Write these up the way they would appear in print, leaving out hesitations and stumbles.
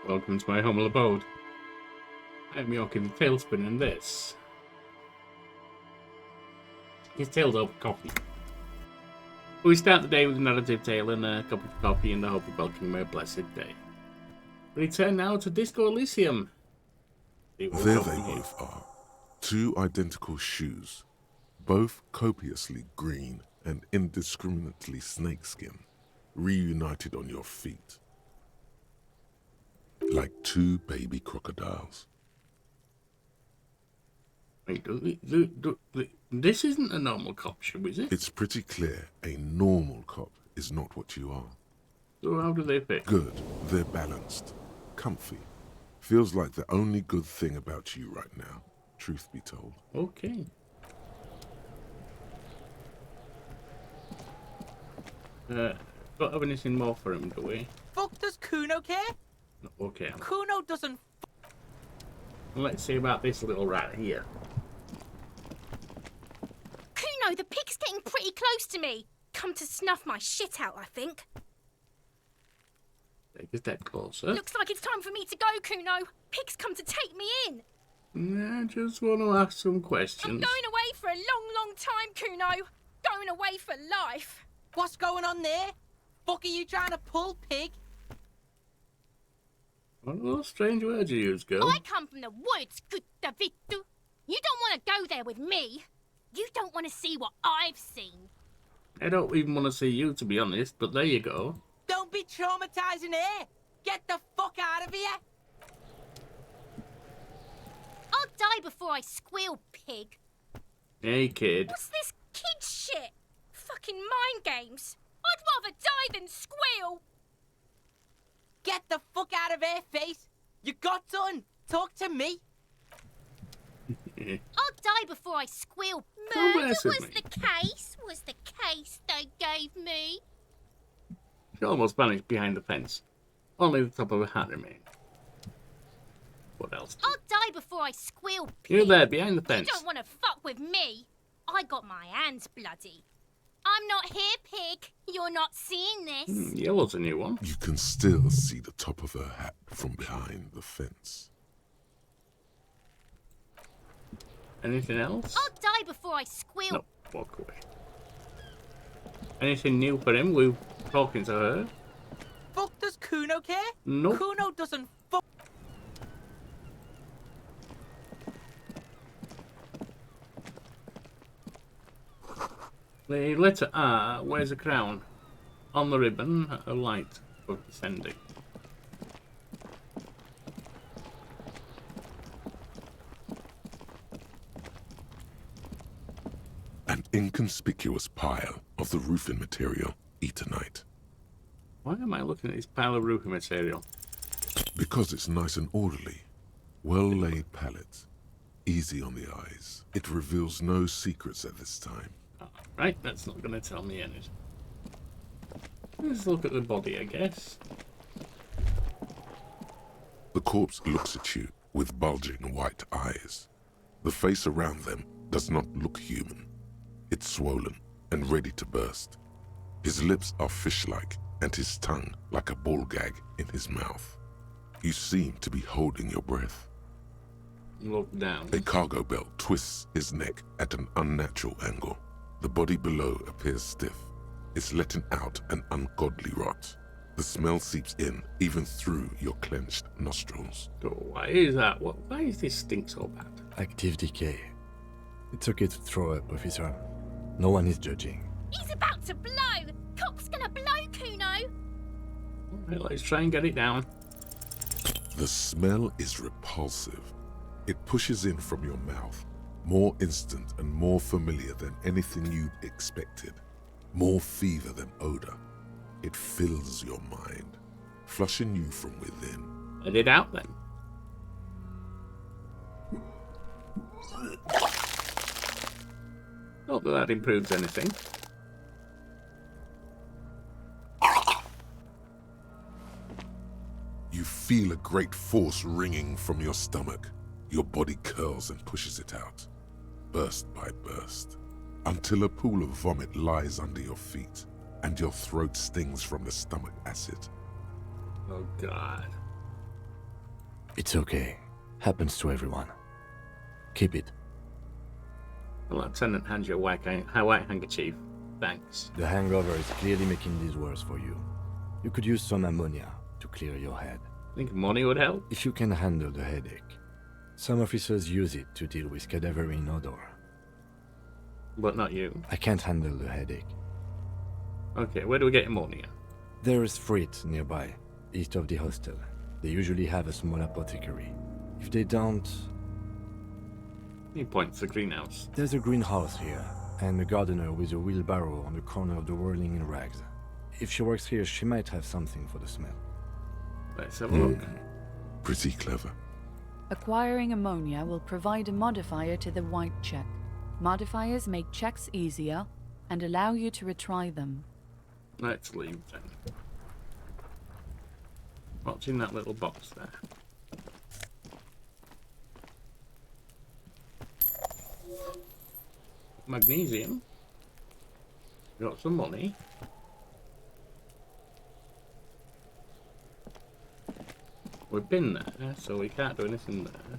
Welcome to my humble abode. I'm Yorkie the Talespinner, and this is Tales Over Coffee. We start the day with a narrative tale and a cup of coffee in the hope of welcoming a blessed day. We return now to Disco Elysium. There they both are. Two identical shoes, both copiously green and indiscriminately snakeskin, reunited on your feet. Like two baby crocodiles. Wait, this isn't a normal cop shoe, is it? It's pretty clear a normal cop is not what you are. So how do they fit? Good. They're balanced. Comfy. Feels like the only good thing about you right now, truth be told. Okay. Don't have anything more for him, do we? Fuck does Kuno care? Okay. Kuno doesn't. Let's see about this little rat here. Kuno, the pig's getting pretty close to me. Come to snuff my shit out, I think. Take a step closer. Looks like it's time for me to go, Kuno. Pig's come to take me in. I just want to ask some questions. I'm going away for a long, long time, Kuno. Going away for life. What's going on there? Fuck are you trying to pull, pig? What are those strange words you use, girl? I come from the woods, Guttavitu. You don't want to go there with me. You don't want to see what I've seen. I don't even want to see you, to be honest, but there you go. Don't be traumatizing here. Get the fuck out of here. I'll die before I squeal, pig. Hey, kid. What's this kid shit? Fucking mind games. I'd rather die than squeal. Get the fuck out of here, face. You got done. Talk to me. I'll die before I squeal. Don't Murder mess was with the case they gave me. She almost vanished behind the fence. Only the top of her hat remained. What else? I'll die before I squeal, pig. You're there, behind the fence. You don't want to fuck with me. I got my hands bloody. I'm not here, pig. You're not seeing this. Yellow's a new one. You can still see the top of her hat from behind the fence. Anything else? I'll die before I squeal. No, walk away. Anything new for him? We're talking to her. Fuck does Kuno care? Nope. Kuno doesn't fuck. The letter R wears a crown. On the ribbon, a light for descending. An inconspicuous pile of the roofing material, Eternite. Why am I looking at this pile of roofing material? Because it's nice and orderly. Well-laid palette. Easy on the eyes. It reveals no secrets at this time. Right, that's not going to tell me anything. Let's look at the body, I guess. The corpse looks at you with bulging white eyes. The face around them does not look human. It's swollen and ready to burst. His lips are fish-like and his tongue like a ball gag in his mouth. You seem to be holding your breath. Look down. A cargo belt twists his neck at an unnatural angle. The body below appears stiff. It's letting out an ungodly rot. The smell seeps in even through your clenched nostrils. So why is that? Why is this stink so bad? Active decay. It's okay to throw up, officer. No one is judging. He's about to blow. Cock's gonna blow, Kuno. Alright, let's try and get it down. The smell is repulsive. It pushes in from your mouth, more instant and more familiar than anything you'd expected. More fever than odor. It fills your mind, flushing you from within. Let it out then. Not that that improves anything. You feel a great force ringing from your stomach. Your body curls and pushes it out, burst by burst, until a pool of vomit lies under your feet and your throat stings from the stomach acid. Oh, God. It's okay. Happens to everyone. Keep it. The lieutenant hands you a white handkerchief. Thanks. The hangover is clearly making these worse for you. You could use some ammonia to clear your head. Think money would help? If you can handle the headache. Some officers use it to deal with cadaverine odor. But not you. I can't handle the headache. Okay, where do we get ammonia? There is Frit nearby, east of the hostel. They usually have a small apothecary. If they don't... He points to the greenhouse. There's a greenhouse here, and a gardener with a wheelbarrow on the corner of the whirling in rags. If she works here, she might have something for the smell. Let's have a look. Pretty clever. Acquiring ammonia will provide a modifier to the white check. Modifiers make checks easier and allow you to retry them. Let's leave then. What's in that little box there? Magnesium. Got some money. We've been there, so we can't do anything there.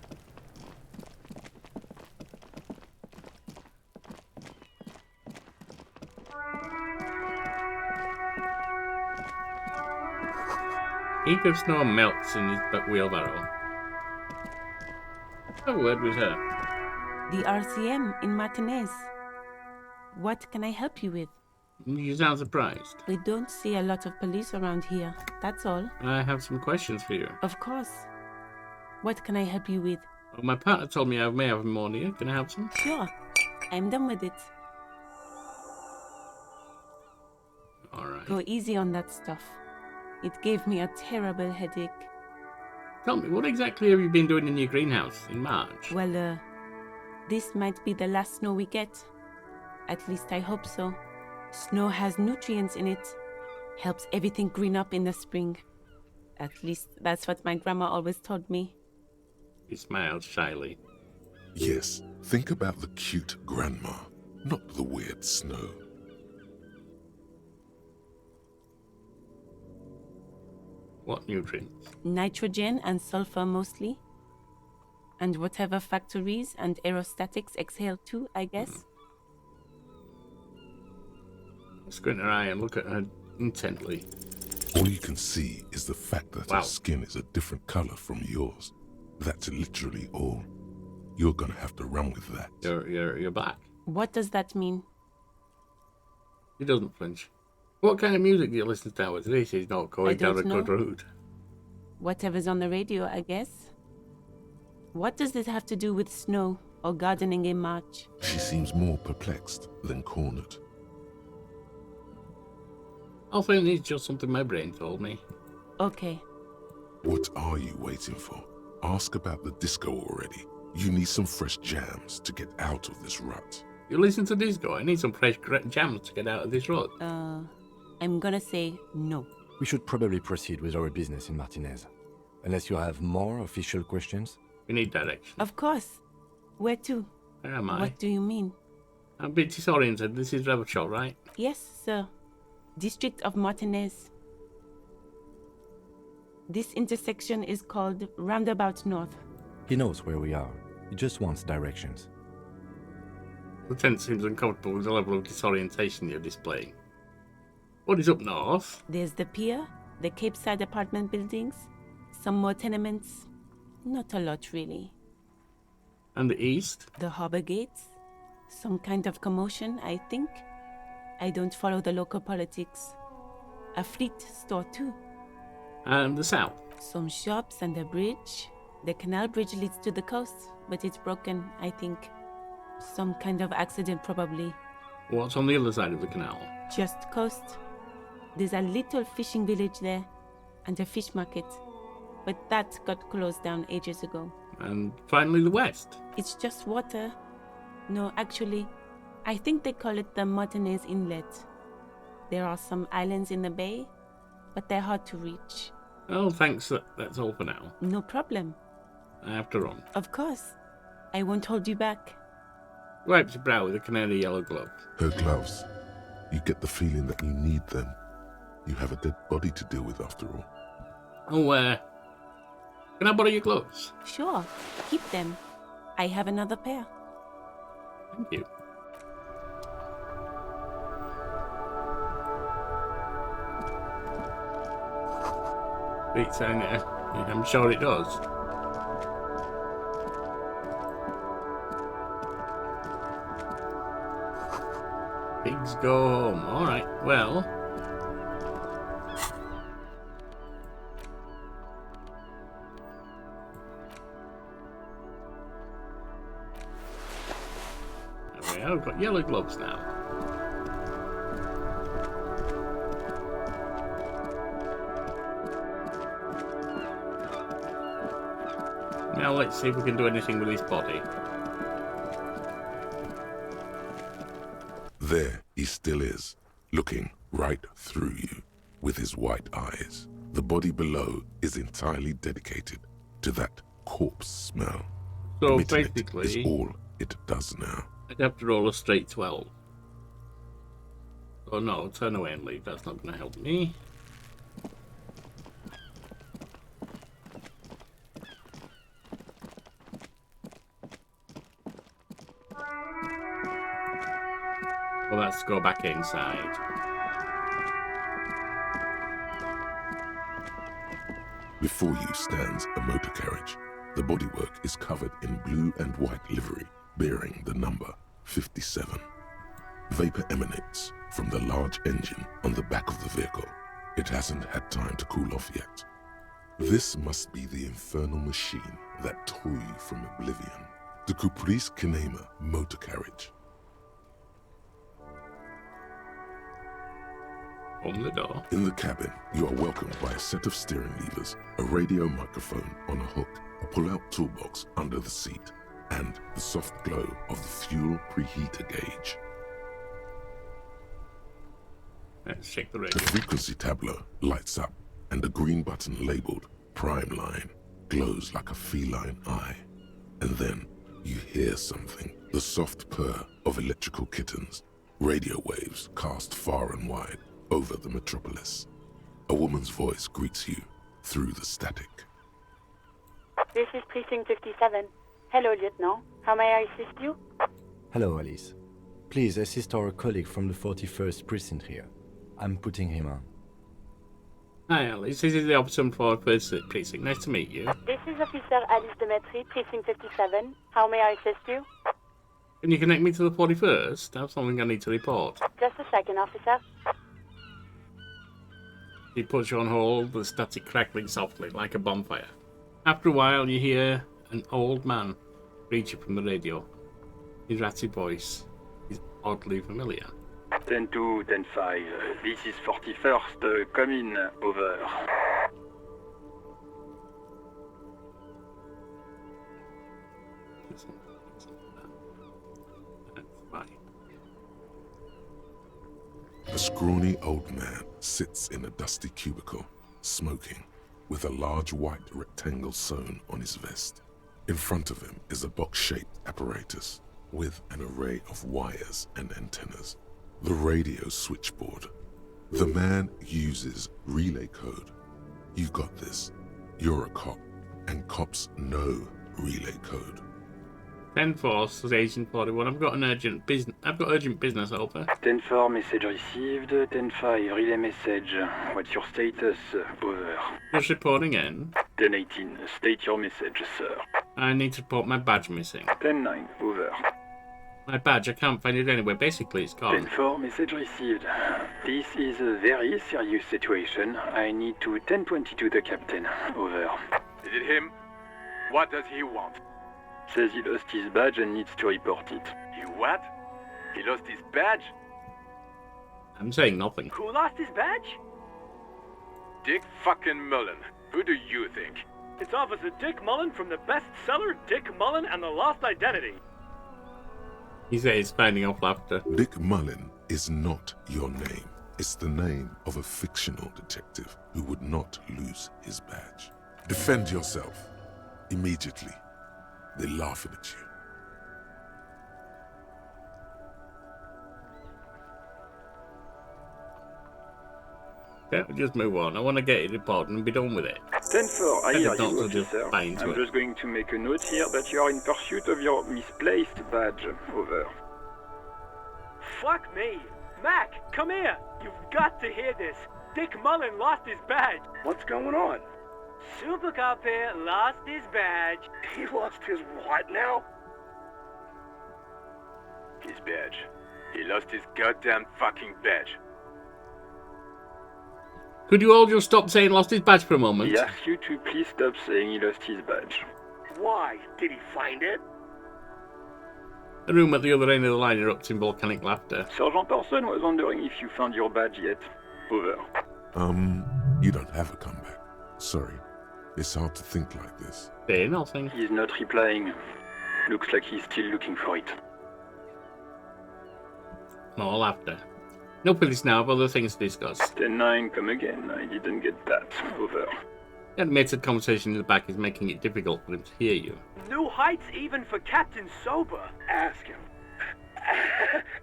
Heap of snow melts in his wheelbarrow. Have a word with her. The RCM in Martinez. What can I help you with? You sound surprised. We don't see a lot of police around here, that's all. I have some questions for you. Of course. What can I help you with? Well, my partner told me I may have ammonia. Can I have some? Sure, I'm done with it. Alright. Go easy on that stuff. It gave me a terrible headache. Tell me, what exactly have you been doing in your greenhouse in March? Well, this might be the last snow we get. At least I hope so. Snow has nutrients in it. Helps everything green up in the spring. At least that's what my grandma always told me. He smiled shyly. Yes, think about the cute grandma, not the weird snow. What nutrients? Nitrogen and sulfur mostly. And whatever factories and aerostatics exhale too, I guess. Squint her eye and look at her intently. All you can see is the fact that Wow. her skin is a different color from yours. That's literally all. You're gonna have to run with that. You're black. What does that mean? He doesn't flinch. What kind of music do you listen to nowadays? This is not going down a don't good know. route. Whatever's on the radio, I guess. What does this have to do with snow or gardening in March? She seems more perplexed than cornered. I think it's just something my brain told me. Okay. What are you waiting for? Ask about the disco already. You need some fresh jams to get out of this rut. You listen to disco. I need some fresh jams to get out of this rut. I'm gonna say no. We should probably proceed with our business in Martinez. Unless you have more official questions. We need direction. Of course. Where to? Where am I? What do you mean? I'm a bit disoriented. This is Revelshot, right? Yes, sir. District of Martinez. This intersection is called Roundabout North. He knows where we are. He just wants directions. Lieutenant seems uncomfortable with the level of disorientation you're displaying. What is up north? There's the pier, the Cape Side apartment buildings, some more tenements. Not a lot, really. And the east? The harbor gates. Some kind of commotion, I think. I don't follow the local politics. A fleet store, too. And the south? Some shops and a bridge. The canal bridge leads to the coast, but it's broken, I think. Some kind of accident, probably. What's on the other side of the canal? Just coast. There's a little fishing village there, and a fish market. But that got closed down ages ago. And finally the west? It's just water. No, actually, I think they call it the Martinez Inlet. There are some islands in the bay, but they're hard to reach. Oh, thanks. That's all for now. No problem. I have to run. Of course. I won't hold you back. Wipes your brow with a canary yellow glove. Her gloves. You get the feeling that you need them. You have a dead body to deal with after all. Oh, Can I borrow your gloves? Sure, keep them. I have another pair. Thank you. Beats down there. Yeah, I'm sure it does. Pigs go home. Alright, well. There we are, we've got yellow gloves now. Now let's see if we can do anything with his body. There he still is, looking right through you with his white eyes. The body below is entirely dedicated to that corpse smell. So Emitting it basically, is all it does now. I'd have to roll a straight 12. Oh no, turn away and leave. That's not going to help me. Well, let's go back inside. Before you stands a motor carriage. The bodywork is covered in blue and white livery, bearing the number 57. Vapor emanates from the large engine on the back of the vehicle. It hasn't had time to cool off yet. This must be the infernal machine that tore you from oblivion. The Caprice Kinema motor carriage. Open the door. In the cabin, you are welcomed by a set of steering levers, a radio microphone on a hook, a pull-out toolbox under the seat, and the soft glow of the fuel preheater gauge. Let's check the The radio. frequency tableau lights up, and a green button labeled Prime Line glows like a feline eye. And then you hear something, the soft purr of electrical kittens, radio waves cast far and wide over the metropolis. A woman's voice greets you through the static. This is Precinct 57. Hello, Lieutenant. How may I assist you? Hello, Alice. Please assist our colleague from the 41st precinct here. I'm putting him on. Hi, Alice. This is the officer for Precinct. Nice to meet you. This is Officer Alice Demetri, Precinct 57. How may I assist you? Can you connect me to the 41st? I have something I need to report. Just a second, officer. He puts you on hold, the static crackling softly like a bonfire. After a while, you hear an old man greet you from the radio. His ratty voice is oddly familiar. 10-2, 10-5. This is 41st. Come in. Over. That's fine. A scrawny old man sits in a dusty cubicle, smoking, with a large white rectangle sewn on his vest. In front of him is a box-shaped apparatus with an array of wires and antennas. The radio switchboard. The man uses relay code. You got this. You're a cop, and cops know relay code. 10-4, says Agent 41. I've got urgent business over. 10-4, message received. 10-5, relay message. What's your status? Over. Just reporting in. 10-18, state your message, sir. I need to report my badge missing. 10-9, over. My badge, I can't find it anywhere. Basically, it's gone. 10-4, message received. This is a very serious situation. I need to 10-22 the captain. Over. Is it him? What does he want? Says he lost his badge and needs to report it. He what? He lost his badge? I'm saying nothing. Who lost his badge? Dick fucking Mullen. Who do you think? It's Officer Dick Mullen from the bestseller Dick Mullen and the Lost Identity. He says, finding off laughter. Dick Mullen is not your name. It's the name of a fictional detective who would not lose his badge. Defend yourself. Immediately. They're laughing at you. Can't we just move on? I want to get it reported and be done with it. 10-4, I Better hear not you, to just officer. buy into I'm it. just going to make a note here that you are in pursuit of your misplaced badge. Over. Fuck me. Mac, come here. You've got to hear this. Dick Mullen lost his badge. What's going on? Super Cop here lost his badge. He lost his what now? His badge. He lost his goddamn fucking badge. Could you all just stop saying lost his badge for a moment? He asks you to please stop saying he lost his badge. Why? Did he find it? The room at the other end of the line erupts in volcanic laughter. Sergeant Orson was wondering if you found your badge yet. Over. You don't have a comeback. Sorry. It's hard to think like this. Say nothing. He's not replying. Looks like he's still looking for it. More laughter. Enough with this now, I've other things to discuss. 10-9, come again. I didn't get that. Over. The animated conversation in the back is making it difficult for him to hear you. New heights even for Captain Sober. Ask him.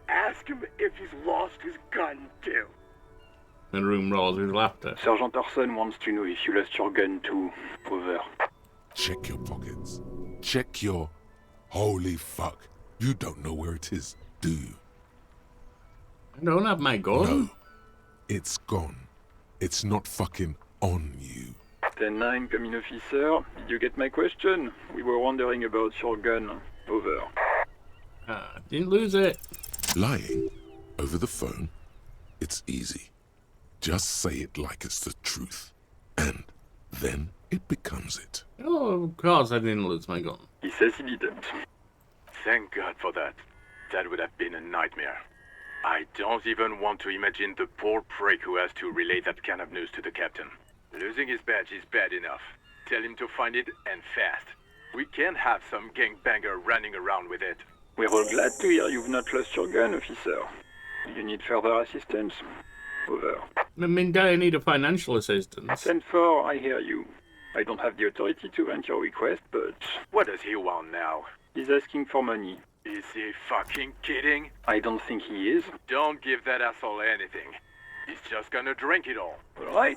Ask him if he's lost his gun, too. The room roars with laughter. Sergeant Orson wants to know if you lost your gun too. Over. Check your pockets. Check your... Holy fuck. You don't know where it is, do you? I don't have my gun. No. It's gone. It's not fucking on you. 10-9, come in, officer. Did you get my question? We were wondering about your gun. Over. Didn't lose it. Lying over the phone, it's easy. Just say it like it's the truth. And then it becomes it. Oh, of course I didn't lose my gun. He says he didn't. Thank God for that. That would have been a nightmare. I don't even want to imagine the poor prick who has to relay that kind of news to the captain. Losing his badge is bad enough. Tell him to find it, and fast. We can't have some gangbanger running around with it. We're all glad to hear you've not lost your gun, officer. You need further assistance? Over. I'm in dire need of financial assistance. 10-4, I hear you. I don't have the authority to grant your request, but... What does he want now? He's asking for money. Is he fucking kidding? I don't think he is. Don't give that asshole anything. He's just gonna drink it all. Right.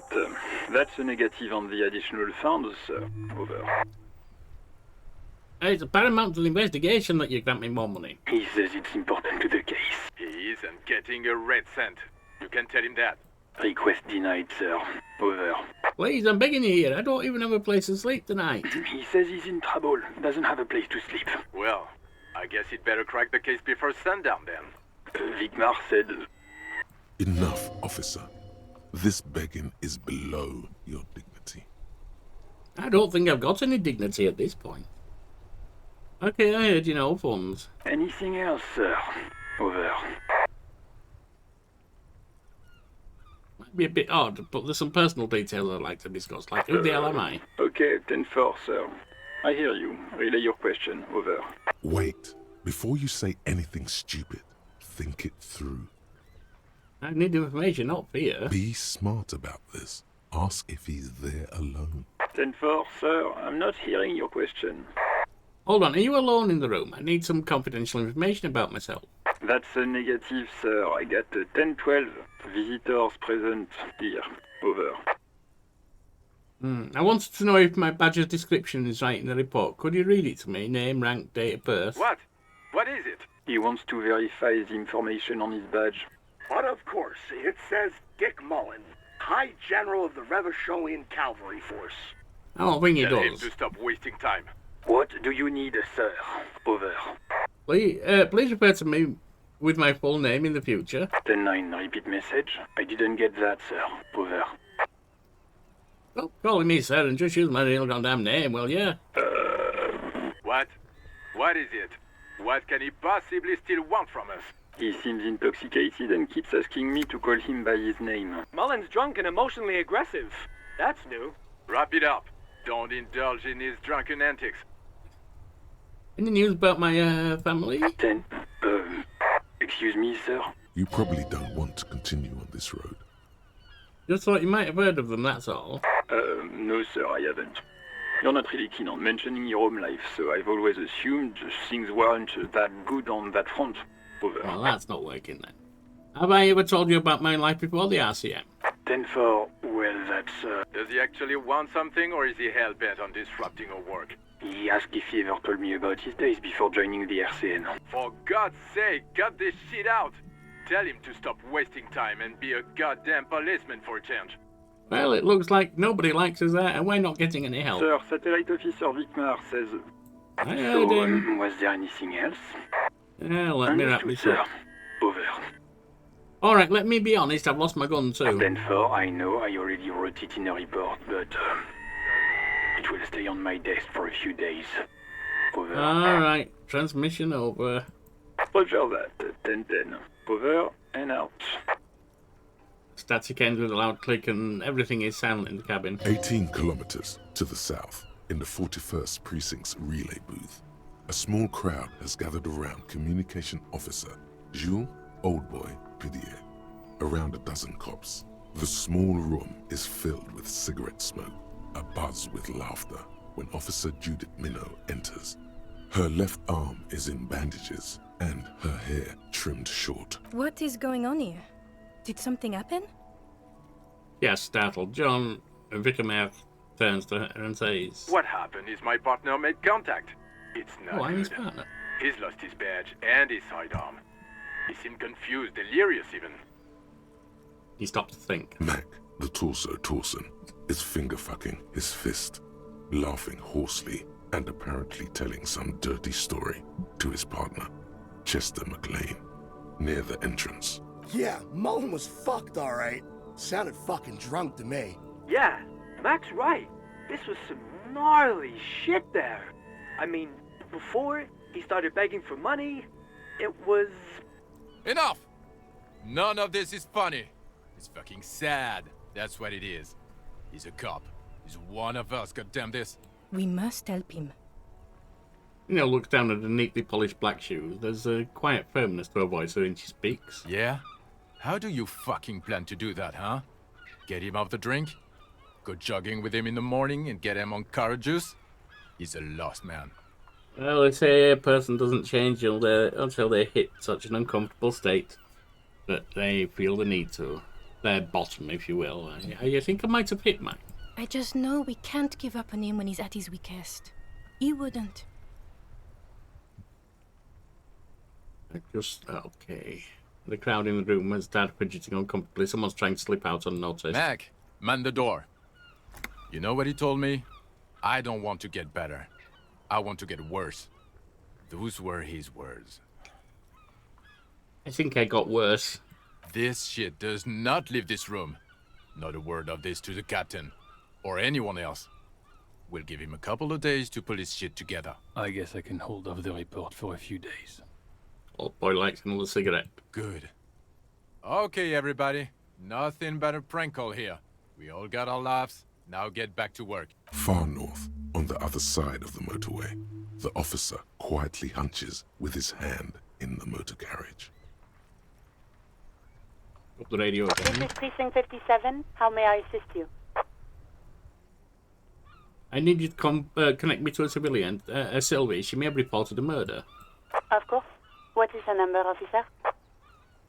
That's a negative on the additional funds, sir. Over. It's paramount to the investigation that you grant me more money. He says it's important to the case. He isn't getting a red cent. You can tell him that. Request denied, sir. Over. Please, I'm begging you here. I don't even have a place to sleep tonight. He says he's in trouble. Doesn't have a place to sleep. Well, I guess he'd better crack the case before sundown then. Vigmar said... Enough, officer. This begging is below your dignity. I don't think I've got any dignity at this point. Okay, I heard you know funds. Anything else, sir? Over. Might be a bit odd, but there's some personal details I'd like to discuss, like who the hell am I? Okay, 10-4, sir. I hear you. Relay your question. Over. Wait. Before you say anything stupid, think it through. I need information, not fear. Be smart about this. Ask if he's there alone. 10-4, sir. I'm not hearing your question. Hold on, are you alone in the room? I need some confidential information about myself. That's a negative, sir. I got 10-12 visitors present here. Over. I wanted to know if my badge's description is right in the report. Could you read it to me? Name, rank, date of birth? What? What is it? He wants to verify the information on his badge. But of course, it says Dick Mullen, High General of the Revacholian Cavalry Force. I don't think he Tell him does. to stop wasting time. What do you need, sir? Over. Please refer to me with my full name in the future. 10-9, repeat message. I didn't get that, sir. Over. Well, calling me sir and just use my real goddamn name, will ya? What? What is it? What can he possibly still want from us? He seems intoxicated and keeps asking me to call him by his name. Mullen's drunk and emotionally aggressive. That's new. Wrap it up. Don't indulge in his drunken antics. Any news about my family? 10. Excuse me, sir? You probably don't want to continue on this road. Just thought you might have heard of them, that's all. No, sir, I haven't. You're not really keen on mentioning your home life, so I've always assumed things weren't that good on that front. Over. Well, that's not working then. Have I ever told you about my life before the RCM? Denfloor, well, that's, Does he actually want something, or is he hell-bent on disrupting our work? He asked if he ever told me about his days before joining the RCN. For God's sake, cut this shit out! Tell him to stop wasting time and be a goddamn policeman for a change. Well, it looks like nobody likes us there, and we're not getting any help. Sir, Satellite Officer Vicmar says... I heard him. Was there anything else? Yeah, let me wrap this sir. up. Over. Alright, let me be honest, I've lost my gun too. Denfloor, I know I already wrote it in a report, but it will stay on my desk for a few days. Over. Alright, transmission over. Roger that, 10-10. Over and out. Static ends with a loud click and everything is silent in the cabin. 18 kilometers to the south, in the 41st Precinct's relay booth, a small crowd has gathered around Communication Officer Jules Oldboy Pidier. Around a dozen cops. The small room is filled with cigarette smoke, abuzz with laughter, when Officer Judith Minot enters. Her left arm is in bandages, and her hair trimmed short. What is going on here? Did something happen? Yes, startled. John Vickermeyer turns to her and says, What happened is my partner made contact. It's not "Oh, I'm his good. partner." He's lost his badge and his sidearm. He seemed confused, delirious even. He stopped to think. Mac, the torso Torson, is finger-fucking his fist, laughing hoarsely and apparently telling some dirty story to his partner, Chester McLean, near the entrance. Yeah, Mullen was fucked, alright. Sounded fucking drunk to me. Yeah, Mac's right. This was some gnarly shit there. I mean, before he started begging for money, it was... Enough! None of this is funny. It's fucking sad. That's what it is. He's a cop. He's one of us, goddamn this. We must help him. You know, looks down at the neatly polished black shoes. There's a quiet firmness to her voice when she speaks. Yeah? How do you fucking plan to do that, huh? Get him off the drink? Go jogging with him in the morning and get him on carrot juice? He's a lost man. Well, they say a person doesn't change until they hit such an uncomfortable state that they feel the need to. Their bottom, if you will. I think I might have hit mine. I just know we can't give up on him when he's at his weakest. He wouldn't. Okay. The crowd in the room has started fidgeting uncomfortably. Someone's trying to slip out unnoticed. Mac, man the door. You know what he told me? I don't want to get better. I want to get worse. Those were his words. I think I got worse. This shit does not leave this room. Not a word of this to the captain. Or anyone else. We'll give him a couple of days to pull his shit together. I guess I can hold off the report for a few days. Old boy likes another cigarette. Good. Okay, everybody. Nothing but a prank call here. We all got our laughs. Now get back to work. Far north, on the other side of the motorway, the officer quietly hunches with his hand in the motor carriage. Up the radio This again. is Precinct 57. How may I assist you? I need you to connect me to a civilian, Sylvie. She may have reported a murder. Of course. What is the number, officer?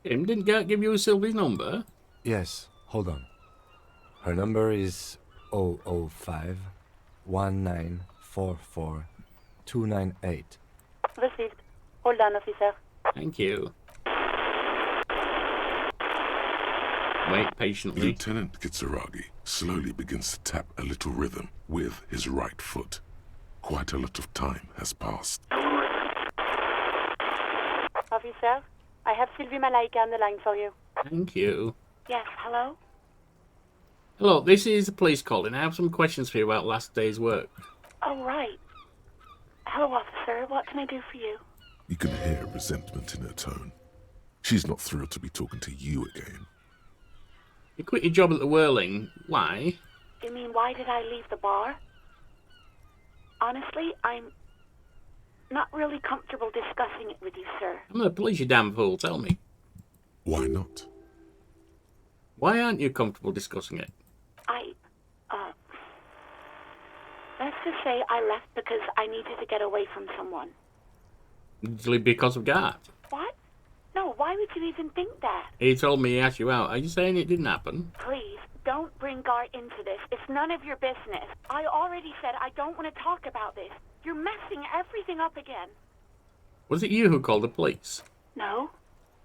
Him didn't Gert give you Sylvie's number? Yes, hold on. Her number is 005 1944 298. Received. Hold on, officer. Thank you. Wait patiently. Lieutenant Kitsuragi slowly begins to tap a little rhythm with his right foot. Quite a lot of time has passed. Officer, I have Sylvie Malaika on the line for you. Thank you. Yes, hello? Hello, this is the police calling. I have some questions for you about last day's work. Oh, right. Hello, officer. What can I do for you? You can hear resentment in her tone. She's not thrilled to be talking to you again. You quit your job at the Whirling. Why? You mean, why did I leave the bar? Honestly, I'm not really comfortable discussing it with you, sir. I'm the police, you damn fool. Tell me. Why not? Why aren't you comfortable discussing it? Let's just say I left because I needed to get away from someone. Did you leave because of Gart? What? No, why would you even think that? He told me he asked you out. Are you saying it didn't happen? Please, don't bring Gar into this. It's none of your business. I already said I don't want to talk about this. You're messing everything up again. Was it you who called the police? No,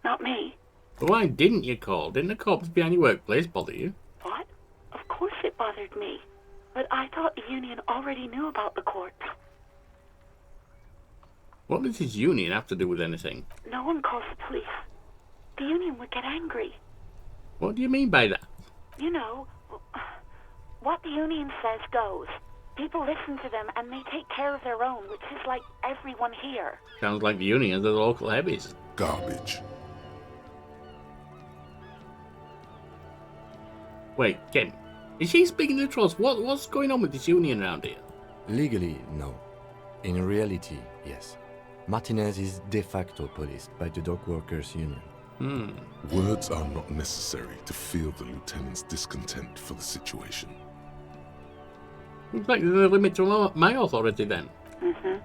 not me. Well, why didn't you call? Didn't the cops behind your workplace bother you? What? Of course it bothered me. But I thought the union already knew about the court. What does his union have to do with anything? No one calls the police. The union would get angry. What do you mean by that? You know, what the union says goes. People listen to them and they take care of their own, which is like everyone here. Sounds like the union are the local heavies. Garbage. Wait, Ken, is she speaking the truth? What's going on with this union around here? Legally, no. In reality, yes. Martinez is de facto policed by the dock workers union. Words are not necessary to feel the lieutenant's discontent for the situation. Looks like there's a limit to my authority then. Mm-hmm.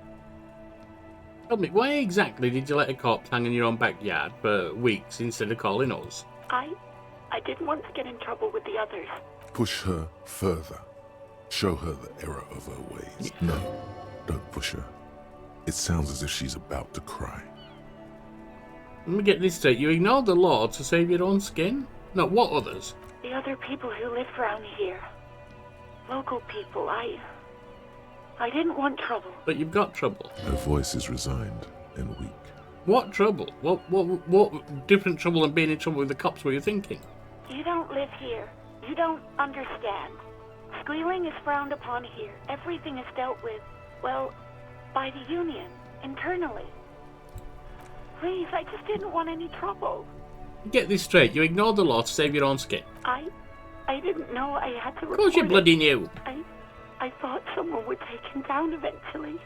Tell me, why exactly did you let a corpse hang in your own backyard for weeks instead of calling us? I didn't want to get in trouble with the others. Push her further. Show her the error of her ways. Yeah. No, don't push her. It sounds as if she's about to cry. Let me get this straight. You ignored the law to save your own skin? No, what others? The other people who live around here. Local people. I didn't want trouble. But you've got trouble. Her voice is resigned and weak. What trouble? What different trouble than being in trouble with the cops were you thinking? You don't live here. You don't understand. Squealing is frowned upon here. Everything is dealt with, well, by the union, internally. Please, I just didn't want any trouble. Get this straight. You ignored the law to save your own skin. I didn't know I had to report. Of course you bloody knew. I thought someone would take him down eventually.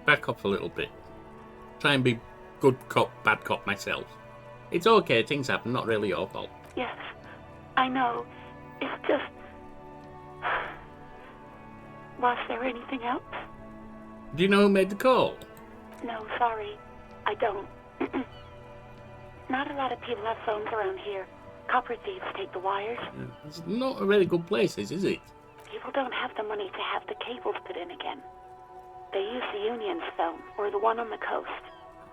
Back off a little bit. Try and be good cop, bad cop myself. It's okay, things happen, not really your fault. Yes, I know. It's just... Was there anything else? Do you know who made the call? No, sorry. I don't. Not a lot of people have phones around here. Copper thieves take the wires. It's not a really good place, is it? People don't have the money to have the cables put in again. They use the union's phone, or the one on the coast.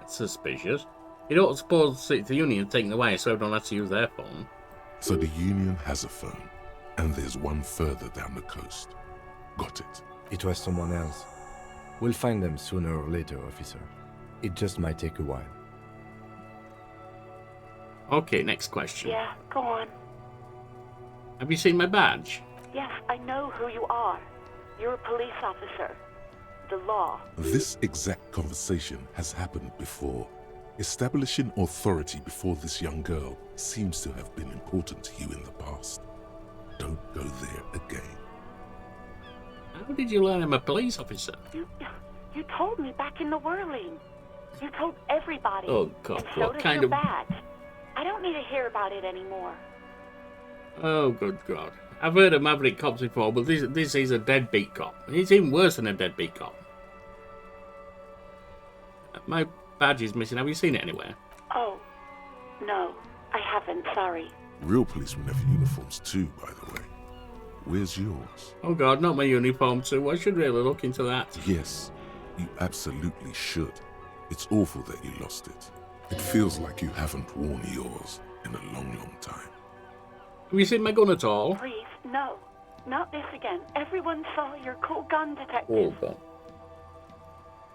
That's suspicious. You don't suppose the union taking the wire so everyone has to use their phone. So the union has a phone, and there's one further down the coast. Got it. It was someone else. We'll find them sooner or later, officer. It just might take a while. Okay, next question. Yeah, go on. Have you seen my badge? Yes, I know who you are. You're a police officer. The law. This exact conversation has happened before. Establishing authority before this young girl seems to have been important to you in the past. Don't go there again. How did you learn I'm a police officer? You told me back in the whirling. You told everybody. Oh, God, and so what did kind your of... badge. I don't need to hear about it anymore. Oh, good God. I've heard of maverick cops before, but this is a deadbeat cop. He's even worse than a deadbeat cop. My badge is missing. Have you seen it anywhere? Oh, no. I haven't, sorry. Real policemen have uniforms too, by the way. Where's yours? Oh, God, not my uniform, too. I should really look into that. Yes, you absolutely should. It's awful that you lost it. It feels like you haven't worn yours in a long, long time. Have you seen my gun at all? Please, no. Not this again. Everyone saw your cool gun detective. Oh, God.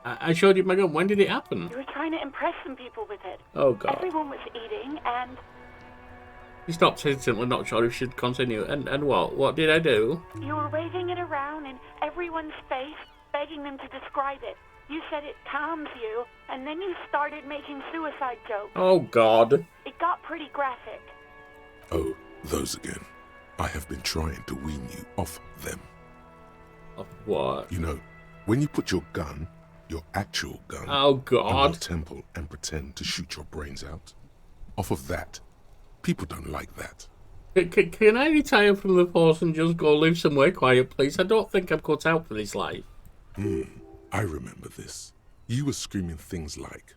I showed you my gun. When did it happen? You were trying to impress some people with it. Oh, God. Everyone was eating, and... He stopped hesitantly, not sure if he should continue. And what? What did I do? You were waving it around in everyone's face, begging them to describe it. You said it calms you, and then you started making suicide jokes. Oh, God. It got pretty graphic. Oh, those again. I have been trying to wean you off them. Of what? You know, when you put your gun, your actual gun, oh, God, on your temple and pretend to shoot your brains out, off of that, people don't like that. Can I retire from the force and just go live somewhere quiet, please? I don't think I'm cut out for this life. I remember this. You were screaming things like,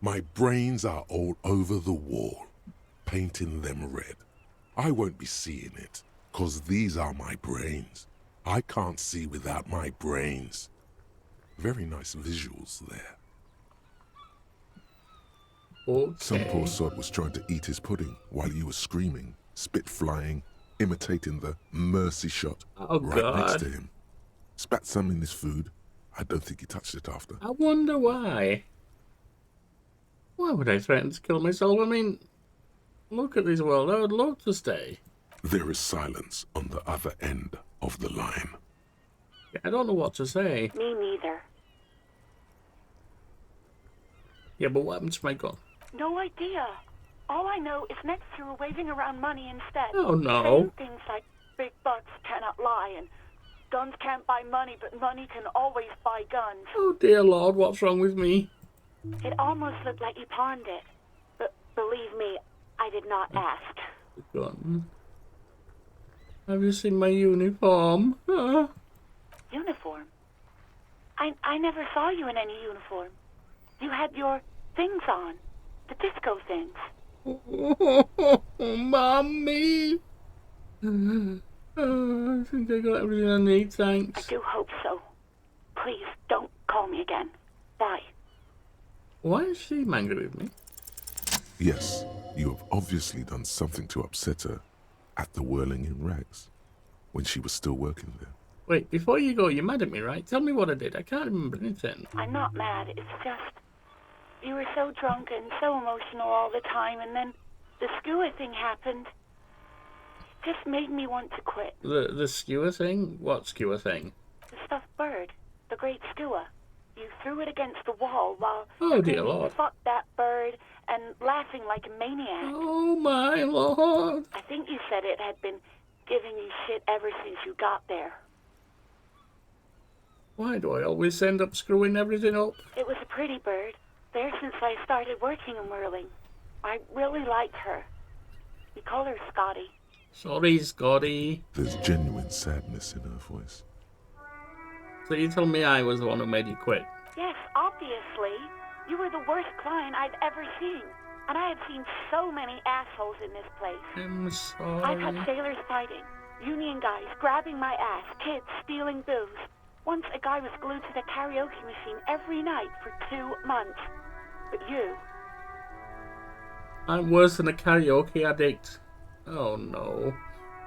"My brains are all over the wall, painting them red. I won't be seeing it, 'cause these are my brains. I can't see without my brains." Very nice visuals there. Okay. Some poor sod was trying to eat his pudding while you were screaming, spit flying, imitating the mercy shot right next to him. Spat some in his food. I don't think he touched it after. I wonder why. Why would I threaten to kill myself? I mean, look at this world. I would love to stay. There is silence on the other end of the line. Yeah, I don't know what to say. Me neither. Yeah, but what happened to my gun? No idea. All I know is next you were waving around money instead. Oh, no. Saying things like big bucks cannot lie and guns can't buy money, but money can always buy guns. Oh, dear Lord, what's wrong with me? It almost looked like you pawned it. But believe me, I did not ask. Gun. Have you seen my uniform? Uniform? I never saw you in any uniform. You had your things on. The disco things. Mommy! I think I got everything I need, thanks. I do hope so. Please, don't call me again. Bye. Why is she angry with me? Yes, you have obviously done something to upset her at the Whirling in Rags when she was still working there. Wait, before you go, you're mad at me, right? Tell me what I did. I can't remember anything. I'm not mad. It's just you were so drunk and so emotional all the time, and then the skewer thing happened. It just made me want to quit. The skewer thing? What skewer thing? The stuffed bird. The great skewer. You threw it against the wall while Oh, dear screaming, Lord. "Fuck that bird," and laughing like a maniac. Oh, my Lord. I think you said it had been giving you shit ever since you got there. Why do I always end up screwing everything up? It was a pretty bird. There since I started working in whirling. I really liked her. We call her Scotty. Sorry, Scotty. There's genuine sadness in her voice. So you tell me I was the one who made you quit? Yes, obviously. You were the worst client I'd ever seen. And I have seen so many assholes in this place. I'm sorry. I've had sailors fighting, union guys grabbing my ass, kids stealing booze. Once a guy was glued to the karaoke machine every night for 2 months. But you... I'm worse than a karaoke addict. Oh no.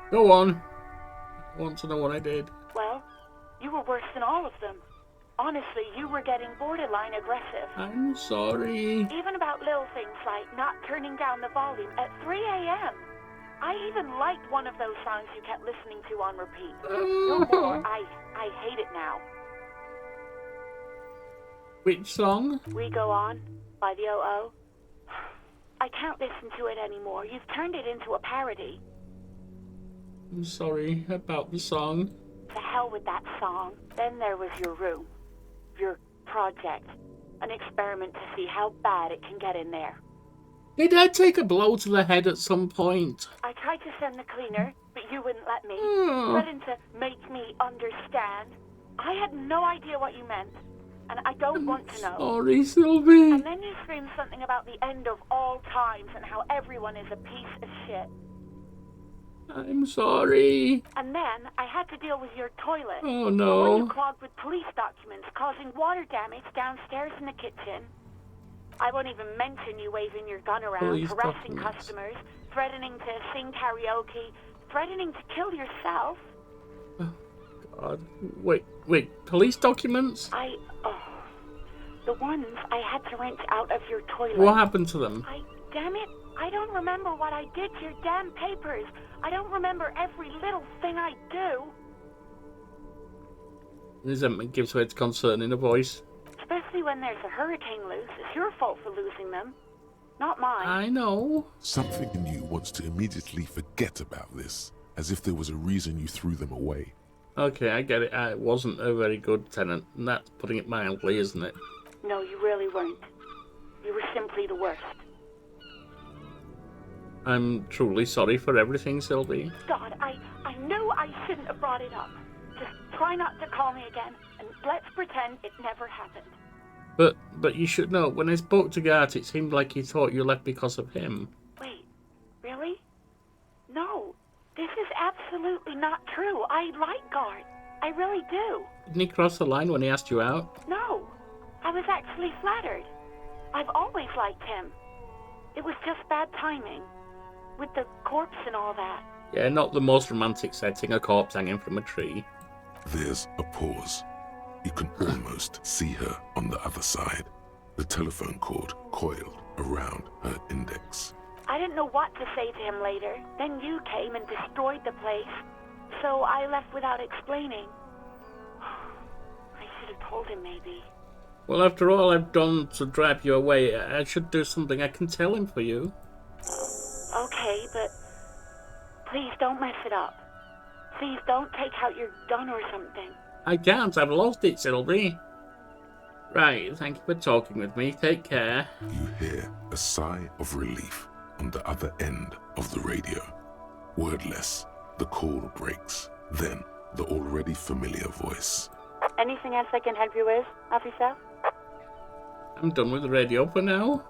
Go on. I want to know what I did. Well, you were worse than all of them. Honestly, you were getting borderline aggressive. I'm sorry. Even about little things like not turning down the volume at 3 a.m. I even liked one of those songs you kept listening to on repeat. No more. I hate it now. Which song? We Go On by the O.O. I can't listen to it anymore. You've turned it into a parody. I'm sorry about the song. To hell with that song. Then there was your room. Your project. An experiment to see how bad it can get in there. Did I take a blow to the head at some point? I tried to send the cleaner, but you wouldn't let me. Hmm. Threatened to make me understand. I had no idea what you meant, and I don't want to know. Sorry, Sylvie. And then you screamed something about the end of all times and how everyone is a piece of shit. I'm sorry. And then I had to deal with your toilet. Oh, The no. one you clogged with police documents, causing water damage downstairs in the kitchen. I won't even mention you waving your gun around, Police harassing documents. customers, threatening to sing karaoke, threatening to kill yourself. God. Wait. Police documents? The ones I had to wrench out of your toilet. What happened to them? Damn it, I don't remember what I did to your damn papers. I don't remember every little thing I do. Resentment gives way to concern in a voice. Especially when there's a hurricane loose. It's your fault for losing them. Not mine. I know. Something in you wants to immediately forget about this, as if there was a reason you threw them away. Okay, I get it. I wasn't a very good tenant, and that's putting it mildly, isn't it? No, you really weren't. You were simply the worst. I'm truly sorry for everything, Sylvie. God, I knew I shouldn't have brought it up. Just try not to call me again, and let's pretend it never happened. But you should know, when I spoke to Gart, it seemed like he thought you left because of him. Wait, really? No, this is absolutely not true. I like Gart. I really do. Didn't he cross the line when he asked you out? No, I was actually flattered. I've always liked him. It was just bad timing, with the corpse and all that. Yeah, not the most romantic setting, a corpse hanging from a tree. There's a pause. You can almost see her on the other side, the telephone cord coiled around her index. I didn't know what to say to him later. Then you came and destroyed the place. So I left without explaining. I should have told him maybe. Well, after all I've done to drive you away, I should do something I can tell him for you. Okay, but please don't mess it up. Please don't take out your gun or something. I can't, I've lost it, Sylvie. Right, thank you for talking with me. Take care. You hear a sigh of relief on the other end of the radio. Wordless, the call breaks. Then, the already familiar voice. Anything else I can help you with, officer? I'm done with the radio for now.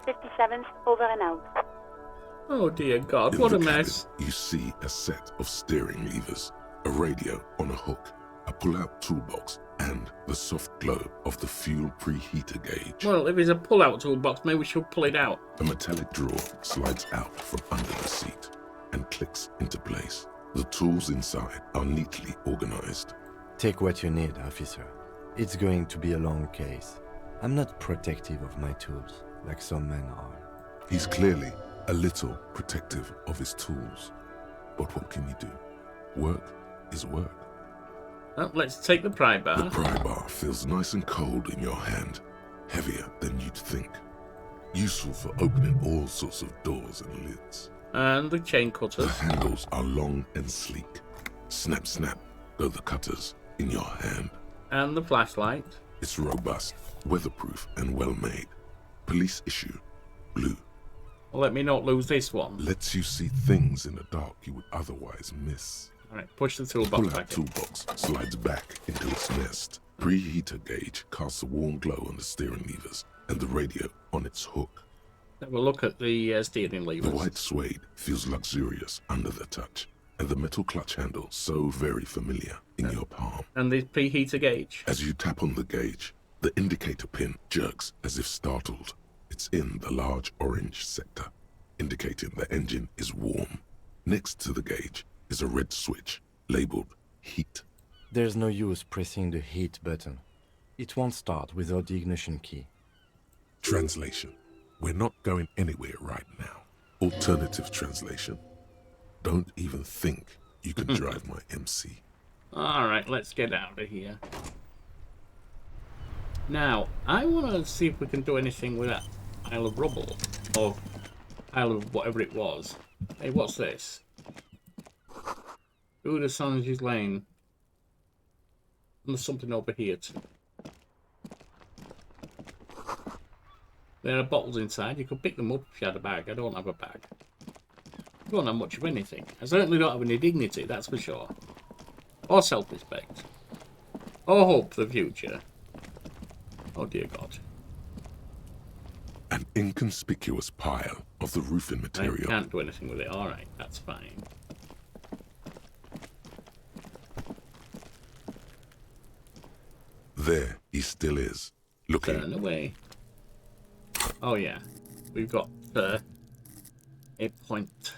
57's over and out. Oh dear God, In what the a mess. cabin, you see a set of steering levers, a radio on a hook, a pull-out toolbox, and the soft glow of the fuel preheater gauge. Well, if it's a pull-out toolbox, maybe we should pull it out. A metallic drawer slides out from under the seat and clicks into place. The tools inside are neatly organized. Take what you need, officer. It's going to be a long case. I'm not protective of my tools, like some men are. He's clearly a little protective of his tools. But what can you do? Work is work. Well, let's take the pry bar. The pry bar feels nice and cold in your hand, heavier than you'd think. Useful for opening all sorts of doors and lids. And the chain cutters. The handles are long and sleek. Snap, snap, go the cutters in your hand. And the flashlight. It's robust, weatherproof, and well made. Police issue, blue. Well, let me not lose this one. Lets you see things in the dark you would otherwise miss. Alright, push the toolbox Pull-out back in. toolbox slides back into its nest. Preheater gauge casts a warm glow on the steering levers and the radio on its hook. Have a look at the steering levers. The white suede feels luxurious under the touch, and the metal clutch handle so very familiar in your palm. And the preheater gauge. As you tap on the gauge, the indicator pin jerks as if startled. It's in the large orange sector, indicating the engine is warm. Next to the gauge is a red switch labeled heat. There's no use pressing the heat button. It won't start without the ignition key. Translation. We're not going anywhere right now. Alternative translation. Don't even think you can drive my MC. Alright, let's get out of here. Now, I want to see if we can do anything with that pile of rubble. Or pile of whatever it was. Hey, what's this? Ooh, the Sanji's Lane. And there's something over here too. There are bottles inside. You could pick them up if you had a bag. I don't have a bag. I don't have much of anything. I certainly don't have any dignity, that's for sure. Or self-respect. Or hope for the future. Oh dear God. An inconspicuous pile of the roofing material. I can't do anything with it. Alright, that's fine. There he still is, looking. Turn away. Oh yeah, we've got a point.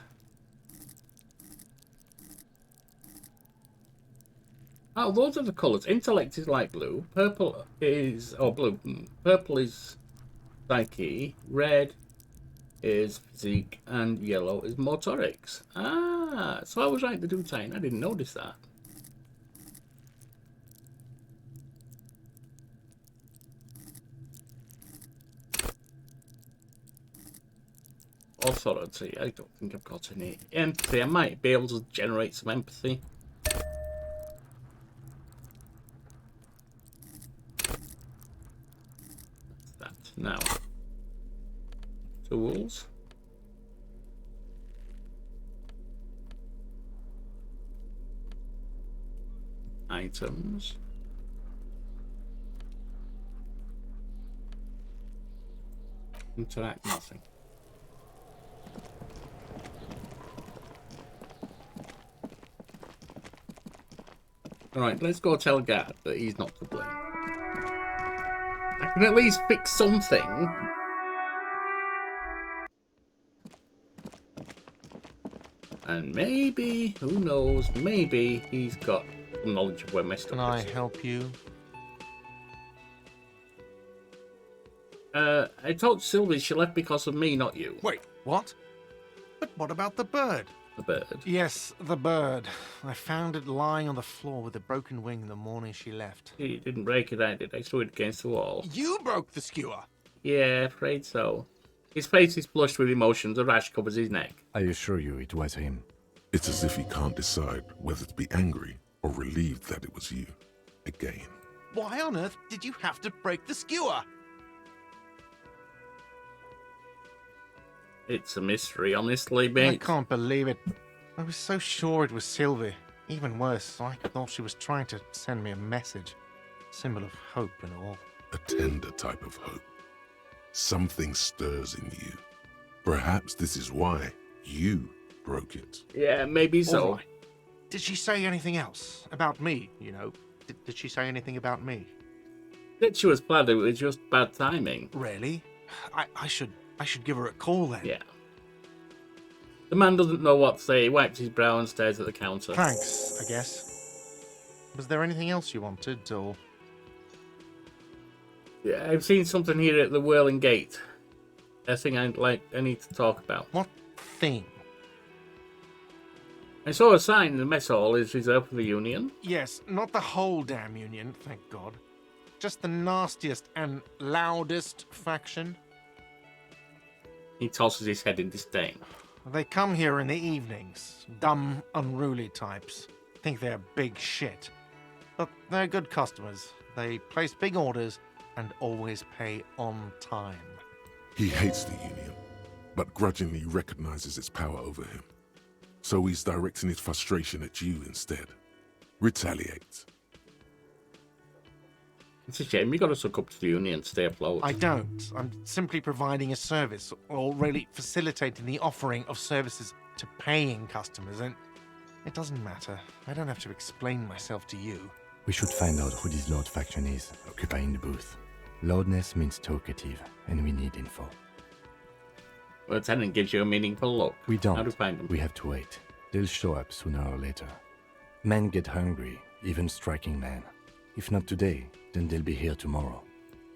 Oh, those are the colours. Intellect is light blue. Purple is... Oh, blue. Purple is psyche. Red is physique. And yellow is motorics. Ah, so I was right to do time. I didn't notice that. Authority. I don't think I've got any empathy. I might be able to generate some empathy. That's that. Now, tools. Items. Interact, nothing. Alright, let's go tell Gad that he's not to blame. I can at least fix something. And maybe, who knows, maybe he's got some knowledge of where my stuff Can I help you? I told Sylvie she left because of me, not you. Wait, what? But what about the bird? The bird? Yes, the bird. I found it lying on the floor with a broken wing the morning she left. He didn't break it, I did. I threw it against the wall. You broke the skewer? Yeah, afraid so. His face is flushed with emotions. A rash covers his neck. I assure you it was him. It's as if he can't decide whether to be angry or relieved that it was you. Again. Why on earth did you have to break the skewer? It's a mystery, honestly, mate. I can't believe it. I was so sure it was Sylvie. Even worse, I thought she was trying to send me a message. Symbol of hope and all. A tender type of hope. Something stirs in you. Perhaps this is why you broke it. Yeah, maybe so. All right. Did she say anything else? About me, you know? Did she say anything about me? That she was glad it was just bad timing. Really? I should give her a call then. Yeah. The man doesn't know what to say. He wipes his brow and stares at the counter. Thanks, I guess. Was there anything else you wanted, or...? Yeah, I've seen something here at the Whirling Gate. A thing I need to talk about. What thing? I saw a sign in the mess hall is reserved for the Union. Yes, not the whole damn Union, thank God. Just the nastiest and loudest faction. He tosses his head in disdain. They come here in the evenings. Dumb, unruly types. Think they're big shit. But they're good customers. They place big orders and always pay on time. He hates the Union, but grudgingly recognizes its power over him. So he's directing his frustration at you instead. Retaliate. It's a shame you gotta suck up to the Union and stay afloat. I don't. I'm simply providing a service, or really facilitating the offering of services to paying customers, and it doesn't matter. I don't have to explain myself to you. We should find out who this Lord faction is, occupying the booth. Loudness means talkative, and we need info. Well, the tenant gives you a meaningful look. We don't. How to find them? We have to wait. They'll show up sooner or later. Men get hungry, even striking men. If not today, then they'll be here tomorrow.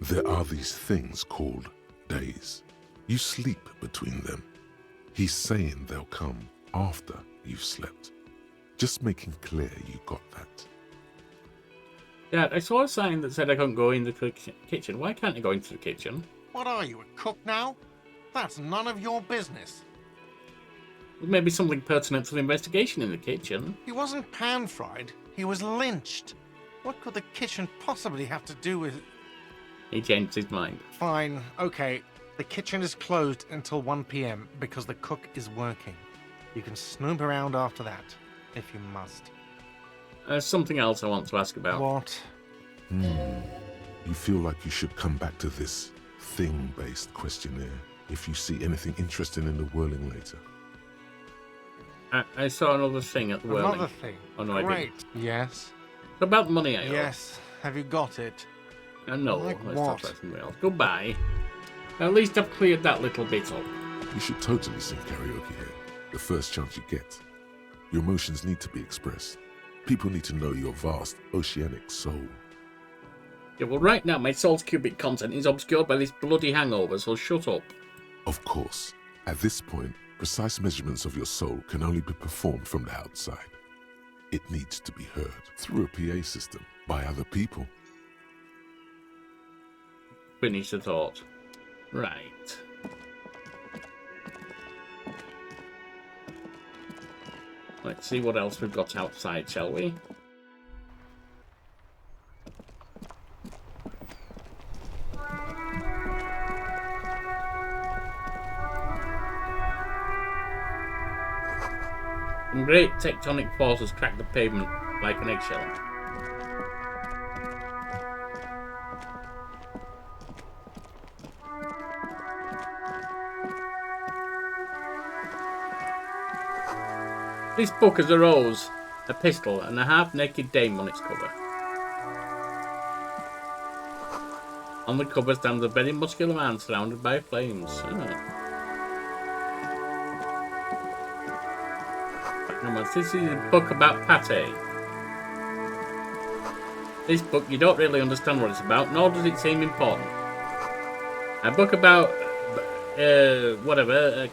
There are these things called days. You sleep between them. He's saying they'll come after you've slept. Just making clear you got that. Yeah, I saw a sign that said I couldn't go in the kitchen. Why can't I go into the kitchen? What are you, a cook now? That's none of your business. Maybe something pertinent to the investigation in the kitchen. He wasn't pan-fried. He was lynched. What could the kitchen possibly have to do with... He changed his mind. Fine, okay. The kitchen is closed until 1 p.m. because the cook is working. You can snoop around after that, if you must. There's something else I want to ask about. What? You feel like you should come back to this thing-based questionnaire if you see anything interesting in the whirling later. I saw another thing at the whirling. Another thing? Oh, no, Great. I didn't. Yes? It's about money, I owe. Yes. Have you got it? No, Like let's what? talk about something else. Goodbye. At least I've cleared that little bit up. You should totally sing karaoke here, the first chance you get. Your emotions need to be expressed. People need to know your vast, oceanic soul. Yeah, well, right now my soul's cubic content is obscured by this bloody hangover, so shut up. Of course, at this point, precise measurements of your soul can only be performed from the outside. It needs to be heard through a PA system by other people. Finish the thought. Right. Let's see what else we've got outside, shall we? Some great tectonic forces crack the pavement like an eggshell. This book has a rose, a pistol, and a half-naked dame on its cover. On the cover stands a very muscular man surrounded by flames. This is a book about pate. This book, you don't really understand what it's about, nor does it seem important. A book about,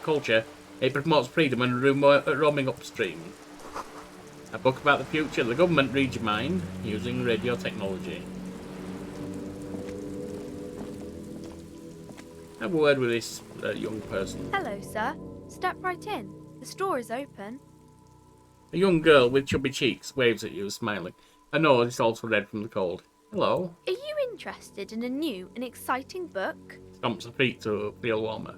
culture. It promotes freedom and roaming upstream. A book about the future. The government reads your mind using radio technology. Have a word with this young person. Hello, sir. Step right in. The store is open. A young girl with chubby cheeks waves at you, smiling. Her nose is also red from the cold. Hello. Are you interested in a new and exciting book? Stomps her feet to feel warmer.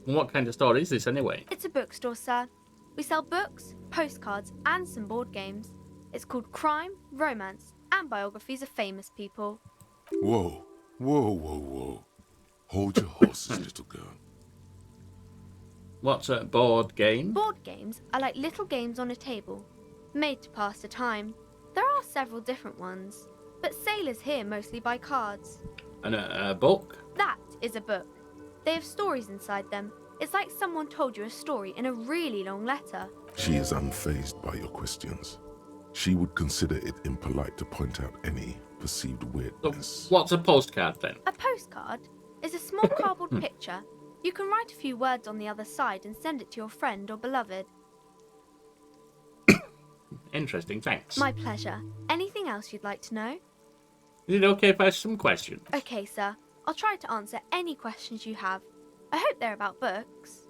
And what kind of store is this anyway? It's a bookstore, sir. We sell books, postcards, and some board games. It's called Crime, Romance, and Biographies of Famous People. Whoa, whoa, whoa, whoa. Hold your horses, little girl. What's a board game? Board games are like little games on a table, made to pass the time. There are several different ones, but sailors here mostly buy cards. And a book? That is a book. They have stories inside them. It's like someone told you a story in a really long letter. She is unfazed by your questions. She would consider it impolite to point out any perceived weirdness. So what's a postcard then? A postcard is a small cardboard picture. You can write a few words on the other side and send it to your friend or beloved. Interesting, thanks. My pleasure. Anything else you'd like to know? Is it okay if I ask some questions? Okay, sir. I'll try to answer any questions you have. I hope they're about books.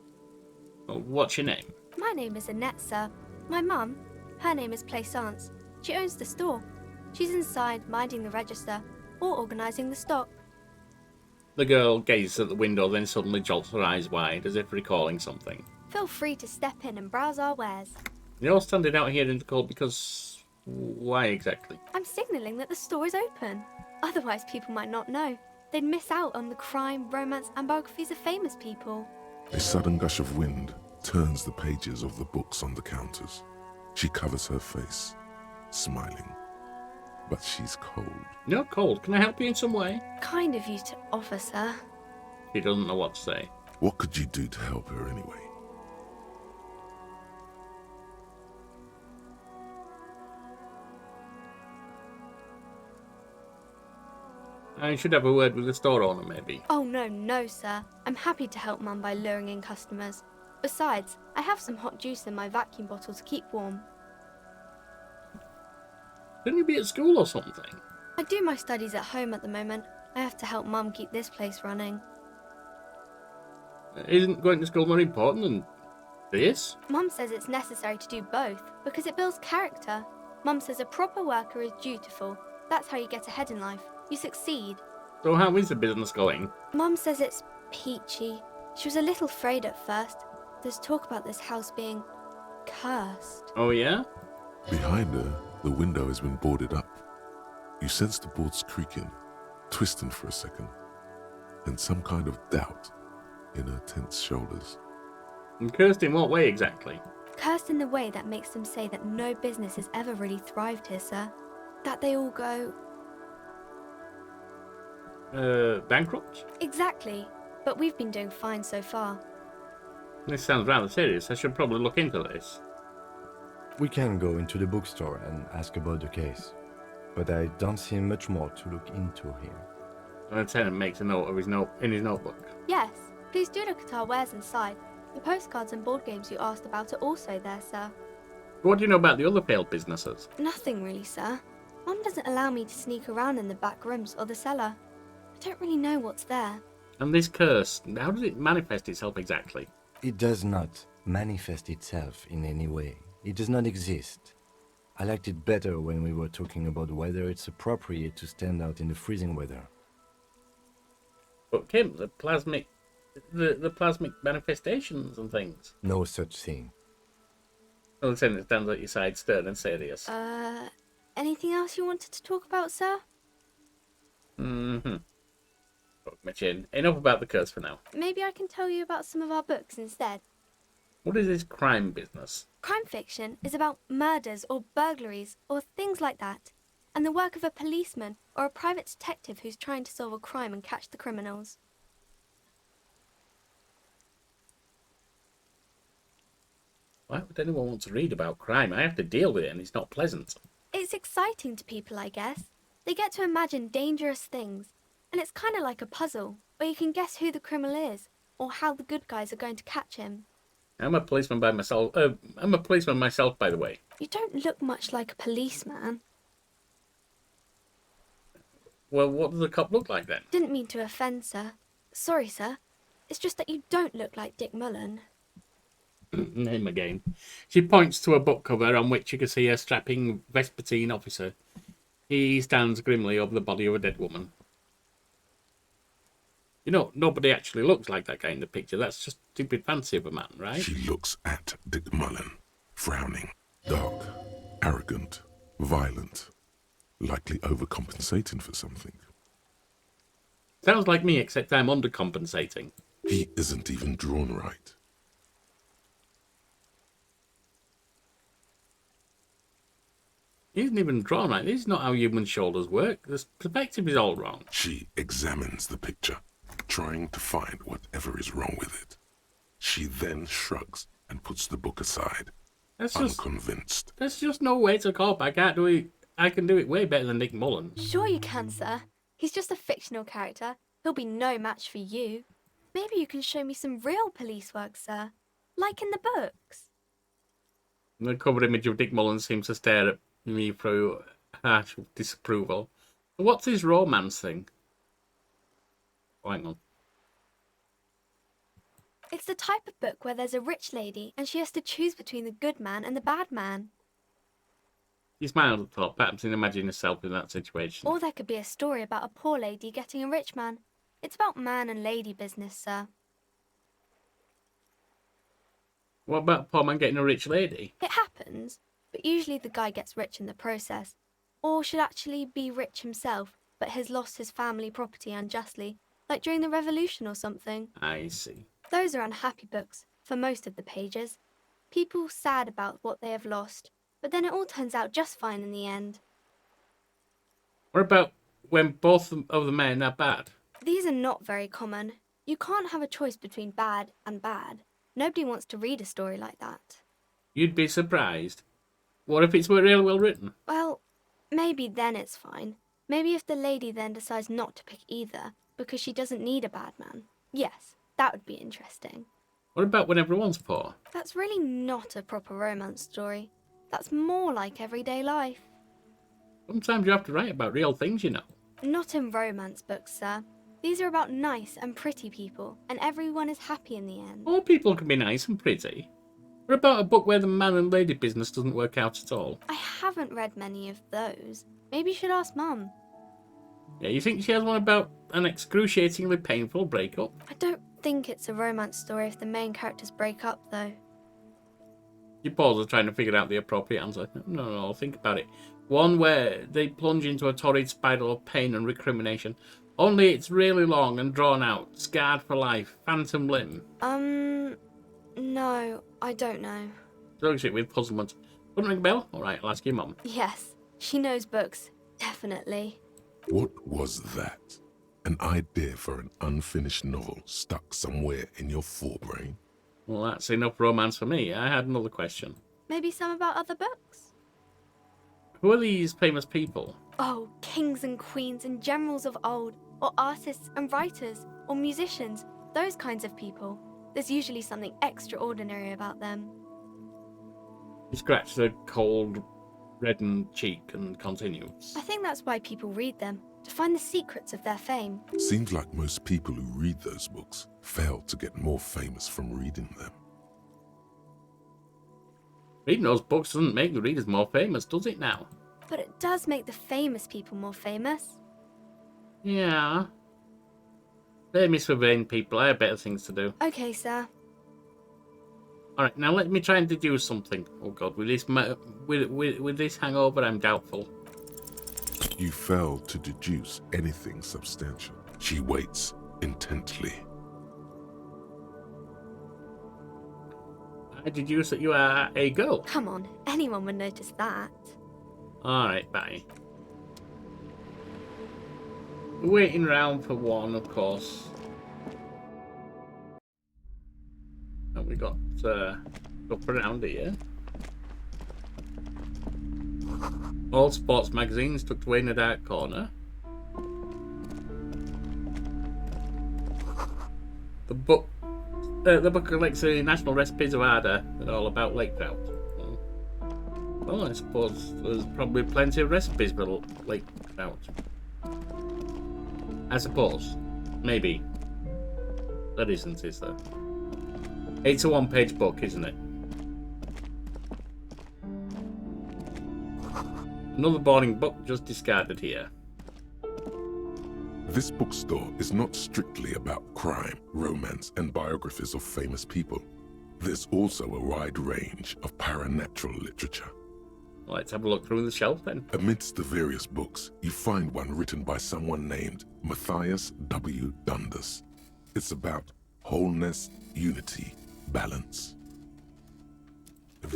What's your name? My name is Annette, sir. My mum, her name is Plaisance. She owns the store. She's inside minding the register or organising the stock. The girl gazes at the window, then suddenly jolts her eyes wide, as if recalling something. Feel free to step in and browse our wares. You're standing out here in the cold because... why exactly? I'm signalling that the store is open. Otherwise people might not know. They'd miss out on the crime, romance, and biographies of famous people. A sudden gush of wind turns the pages of the books on the counters. She covers her face, smiling. But she's cold. You're cold. Can I help you in some way? Kind of you to offer, sir. She doesn't know what to say. What could you do to help her anyway? I should have a word with the store owner, maybe. Oh, no, sir. I'm happy to help Mum by luring in customers. Besides, I have some hot juice in my vacuum bottle to keep warm. Shouldn't you be at school or something? I do my studies at home at the moment. I have to help Mum keep this place running. Isn't going to school more important than this? Mum says it's necessary to do both because it builds character. Mum says a proper worker is dutiful. That's how you get ahead in life. You succeed. So how is the business going? Mum says it's peachy. She was a little afraid at first. There's talk about this house being cursed. Oh yeah? Behind her, the window has been boarded up. You sense the boards creaking, twisting for a second, and some kind of doubt in her tense shoulders. And cursed in what way exactly? Cursed in the way that makes them say that no business has ever really thrived here, sir. That they all go... bankrupt? Exactly. But we've been doing fine so far. This sounds rather serious. I should probably look into this. We can go into the bookstore and ask about the case, but I don't see much more to look into here. The lieutenant makes a note of his notebook. Yes, please do look at our wares inside. The postcards and board games you asked about are also there, sir. What do you know about the other failed businesses? Nothing really, sir. Mum doesn't allow me to sneak around in the back rooms or the cellar. I don't really know what's there. And this curse, how does it manifest itself exactly? It does not manifest itself in any way. It does not exist. I liked it better when we were talking about whether it's appropriate to stand out in the freezing weather. But Kim, the plasmic manifestations and things. No such thing. The lieutenant stands at your side, stern and serious. Anything else you wanted to talk about, sir? Fuck my chin. Enough about the curse for now. Maybe I can tell you about some of our books instead. What is this crime business? Crime fiction is about murders or burglaries or things like that, and the work of a policeman or a private detective who's trying to solve a crime and catch the criminals. Why would anyone want to read about crime? I have to deal with it and it's not pleasant. It's exciting to people, I guess. They get to imagine dangerous things, and it's kind of like a puzzle, where you can guess who the criminal is, or how the good guys are going to catch him. I'm a policeman by myself. I'm a policeman myself, by the way. You don't look much like a policeman. Well, what does a cop look like then? Didn't mean to offend, sir. Sorry, sir. It's just that you don't look like Dick Mullen. Name again. She points to a book cover on which you can see a strapping Vespertine officer. He stands grimly over the body of a dead woman. You know, nobody actually looks like that guy in the picture. That's just stupid fancy of a man, right? She looks at Dick Mullen, frowning, dark, arrogant, violent, likely overcompensating for something. Sounds like me, except I'm undercompensating. He isn't even drawn right. He isn't even drawn right. This is not how human shoulders work. The perspective is all wrong. She examines the picture, trying to find whatever is wrong with it. She then shrugs and puts the book aside, unconvinced. There's just no way to cope. I can't do it. I can do it way better than Dick Mullen. Sure you can, sir. He's just a fictional character. He'll be no match for you. Maybe you can show me some real police work, sir. Like in the books. The cover image of Dick Mullen seems to stare at me through harsh disapproval. What's his romance thing? Oh, hang on. It's the type of book where there's a rich lady and she has to choose between the good man and the bad man. She smiled at the thought, perhaps imagine herself in that situation. Or there could be a story about a poor lady getting a rich man. It's about man and lady business, sir. What about a poor man getting a rich lady? It happens, but usually the guy gets rich in the process. Or should actually be rich himself, but has lost his family property unjustly, like during the revolution or something. I see. Those are unhappy books, for most of the pages. People sad about what they have lost, but then it all turns out just fine in the end. What about when both of the men are bad? These are not very common. You can't have a choice between bad and bad. Nobody wants to read a story like that. You'd be surprised. What if it's really well written? Well, maybe then it's fine. Maybe if the lady then decides not to pick either, because she doesn't need a bad man. Yes, that would be interesting. What about when everyone's poor? That's really not a proper romance story. That's more like everyday life. Sometimes you have to write about real things, you know. Not in romance books, sir. These are about nice and pretty people, and everyone is happy in the end. All people can be nice and pretty. What about a book where the man and lady business doesn't work out at all? I haven't read many of those. Maybe you should ask Mum. Yeah, you think she has one about an excruciatingly painful breakup? I don't think it's a romance story if the main characters break up, though. You pause trying to figure out the appropriate answer. No, think about it. One where they plunge into a torrid spiral of pain and recrimination. Only it's really long and drawn out, scarred for life, phantom limb. No, I don't know. Drugs it with puzzlement. Wouldn't ring a bell? Alright, I'll ask your mum. Yes, she knows books. Definitely. What was that? An idea for an unfinished novel stuck somewhere in your forebrain? Well, that's enough romance for me. I had another question. Maybe some about other books? Who are these famous people? Oh, kings and queens and generals of old, or artists and writers, or musicians, those kinds of people. There's usually something extraordinary about them. He scratched a cold, reddened cheek and continues. I think that's why people read them, to find the secrets of their fame. Seems like most people who read those books fail to get more famous from reading them. Reading those books doesn't make the readers more famous, does it now? But it does make the famous people more famous. Yeah. Famous for vain people. I have better things to do. Okay, sir. Alright, now let me try and deduce something. Oh god, with this hangover, I'm doubtful. You fail to deduce anything substantial. She waits intently. I deduce that you are a girl. Come on, anyone would notice that. Alright, bye. We're waiting around for one, of course. And we got up around here. All sports magazines tucked away in a dark corner. The book collects the national recipes of Ada that are all about lake trout. Well, I suppose there's probably plenty of recipes for lake trout. I suppose. Maybe. There isn't, is there? It's a one-page book, isn't it? Another boring book just discarded here. This bookstore is not strictly about crime, romance, and biographies of famous people. There's also a wide range of paranatural literature. Let's have a look through the shelf then. Amidst the various books, you find one written by someone named Matthias W. Dundas. It's about wholeness, unity, balance.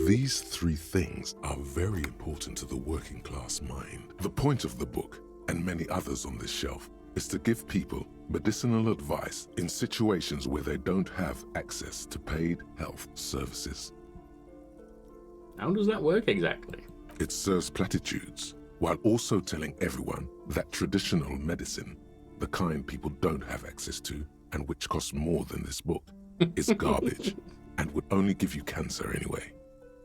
These three things are very important to the working class mind. The point of the book, and many others on this shelf, is to give people medicinal advice in situations where they don't have access to paid health services. How does that work exactly? It serves platitudes, while also telling everyone that traditional medicine, the kind people don't have access to, and which costs more than this book, is garbage, and would only give you cancer anyway,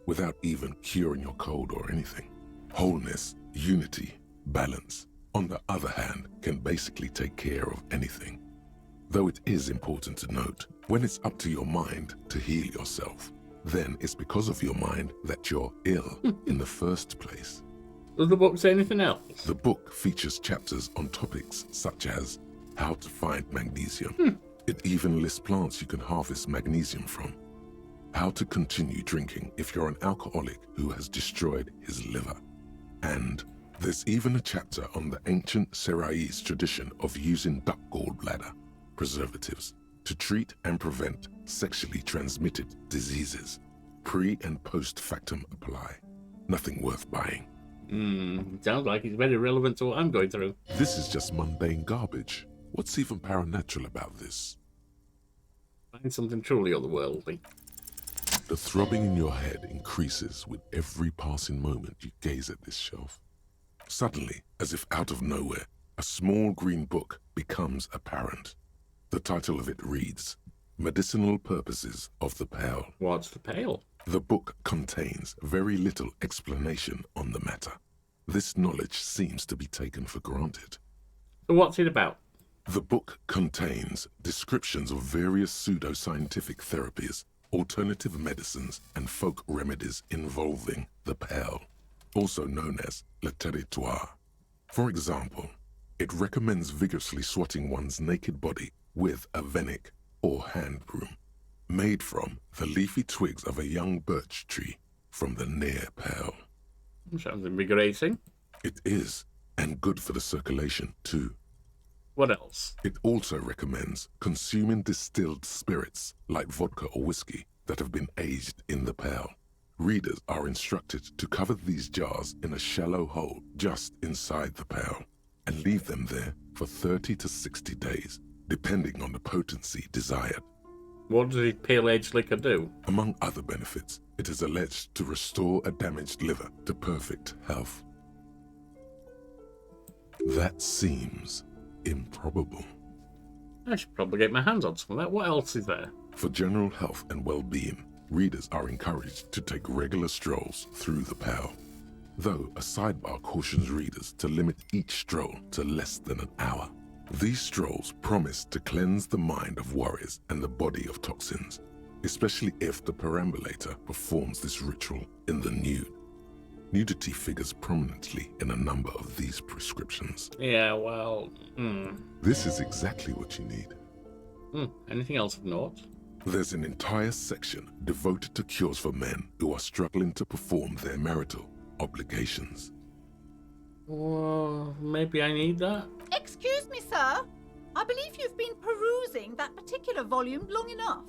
without even curing your cold or anything. Wholeness, unity, balance, on the other hand, can basically take care of anything. Though it is important to note, when it's up to your mind to heal yourself, then it's because of your mind that you're ill in the first place. Does the book say anything else? The book features chapters on topics such as how to find magnesium. It even lists plants you can harvest magnesium from. How to continue drinking if you're an alcoholic who has destroyed his liver. And there's even a chapter on the ancient Seraïs tradition of using duck gallbladder preservatives to treat and prevent sexually transmitted diseases. Pre and post factum apply. Nothing worth buying. Sounds like it's very relevant to what I'm going through. This is just mundane garbage. What's even paranatural about this? Find something truly otherworldly. The throbbing in your head increases with every passing moment you gaze at this shelf. Suddenly, as if out of nowhere, a small green book becomes apparent. The title of it reads, Medicinal Purposes of the Pale. What's the pale? The book contains very little explanation on the matter. This knowledge seems to be taken for granted. So what's it about? The book contains descriptions of various pseudoscientific therapies, alternative medicines, and folk remedies involving the pale, also known as le territoire. For example, it recommends vigorously swatting one's naked body with a venik, or hand broom, made from the leafy twigs of a young birch tree from the near pale. Sounds invigorating. It is, and good for the circulation too. What else? It also recommends consuming distilled spirits like vodka or whiskey that have been aged in the pale. Readers are instructed to cover these jars in a shallow hole just inside the pale and leave them there for 30 to 60 days, depending on the potency desired. What does the pale-aged liquor do? Among other benefits, it is alleged to restore a damaged liver to perfect health. That seems improbable. I should probably get my hands on some of that. What else is there? For general health and well-being, readers are encouraged to take regular strolls through the pale, though a sidebar cautions readers to limit each stroll to less than an hour. These strolls promise to cleanse the mind of worries and the body of toxins, especially if the perambulator performs this ritual in the nude. Nudity figures prominently in a number of these prescriptions. Yeah, well, This is exactly what you need. Anything else of note? There's an entire section devoted to cures for men who are struggling to perform their marital obligations. Well, maybe I need that. Excuse me, sir. I believe you've been perusing that particular volume long enough.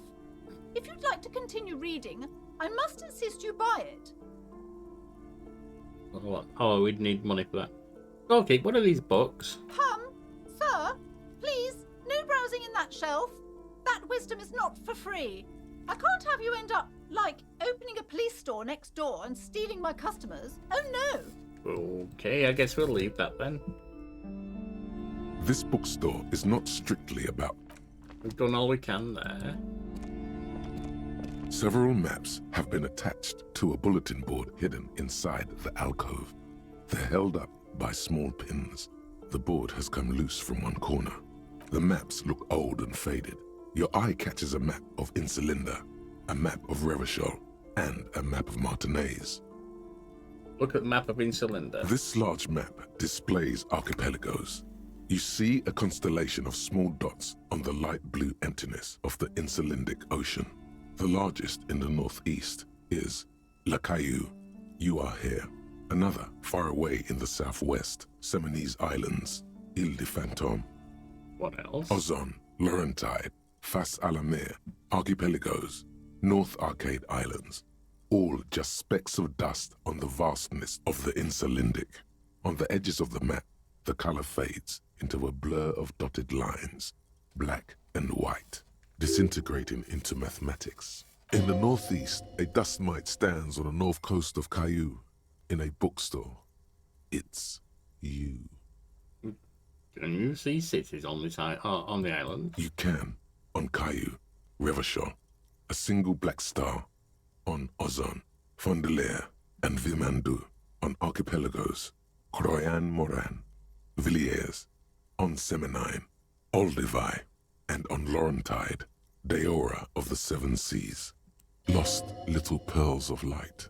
If you'd like to continue reading, I must insist you buy it. Hold on. Oh, we'd need money for that. Okay, what are these books? Sir, please, no browsing in that shelf. That wisdom is not for free. I can't have you end up, like, opening a police store next door and stealing my customers. Oh no! Okay, I guess we'll leave that then. This bookstore is not strictly about... We've done all we can there. Several maps have been attached to a bulletin board hidden inside the alcove. They're held up by small pins. The board has come loose from one corner. The maps look old and faded. Your eye catches a map of Insulinda, a map of Revachol, and a map of Martinez. Look at the map of Insulinda. This large map displays archipelagos. You see a constellation of small dots on the light blue emptiness of the Insulindic Ocean. The largest in the northeast is La Caillou. You are here. Another far away in the southwest, Seminese Islands, Ile de Fantôme. What else? Ozon, Laurentide, Fas a la Mer, Archipelagos, North Arcade Islands, all just specks of dust on the vastness of the Insulindic. On the edges of the map, the color fades into a blur of dotted lines, black and white, disintegrating into mathematics. In the northeast, a dust mite stands on the north coast of Caillou in a bookstore. It's you. Can you see cities on this on the island? You can. On Caillou, Revachol, a single black star. On Ozon, Fondelier, and Vilmandu. On Archipelagos, Croyan Moran, Villiers. On Seminine, Olduvai, and on Laurentide, Deora of the Seven Seas. Lost little pearls of light,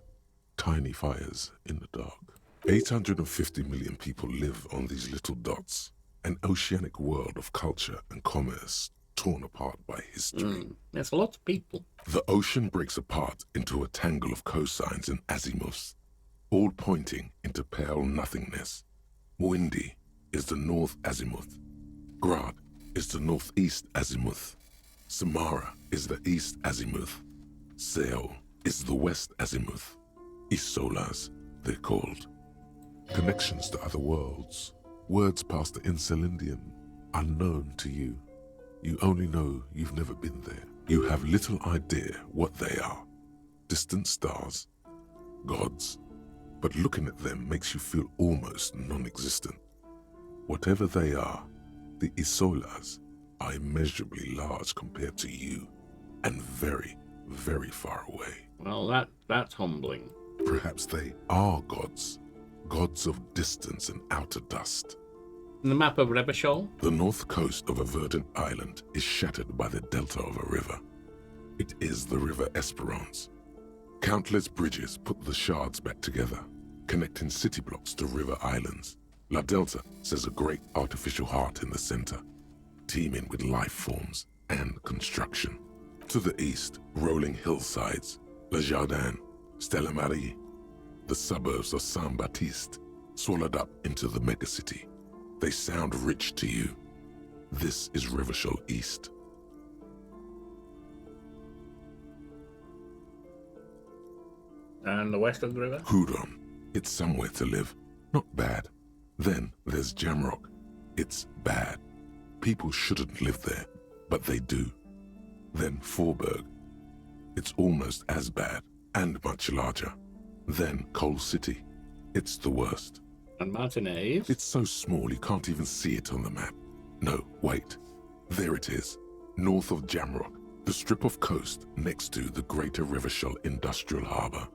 tiny fires in the dark. 850 million people live on these little dots, an oceanic world of culture and commerce torn apart by history. There's a lot of people. The ocean breaks apart into a tangle of cosines and azimuths, all pointing into pale nothingness. Windy is the north azimuth. Grad is the northeast azimuth. Samara is the east azimuth. Seo is the west azimuth. Isolas, they're called. Connections to other worlds. Words past the Insulindian, unknown to you. You only know you've never been there. You have little idea what they are. Distant stars, gods. But looking at them makes you feel almost non-existent. Whatever they are, the Isolas are immeasurably large compared to you, and very, very far away. Well, that's humbling. Perhaps they are gods. Gods of distance and outer dust. In the map of Revachol? The north coast of a verdant island is shattered by the delta of a river. It is the River Esperance. Countless bridges put the shards back together, connecting city blocks to river islands. La Delta says a great artificial heart in the center, teeming with life forms and construction. To the east, rolling hillsides, Le Jardin, Stella Marie, the suburbs of Saint-Baptiste, swallowed up into the megacity. They sound rich to you. This is Revachol East. And the west of the river? Hudon. It's somewhere to live. Not bad. Then there's Jamrock. It's bad. People shouldn't live there, but they do. Then Forberg. It's almost as bad, and much larger. Then Coal City. It's the worst. And Martinez? It's so small you can't even see it on the map. No, wait. There it is. North of Jamrock. The strip of coast next to the Greater Revachol Industrial Harbour.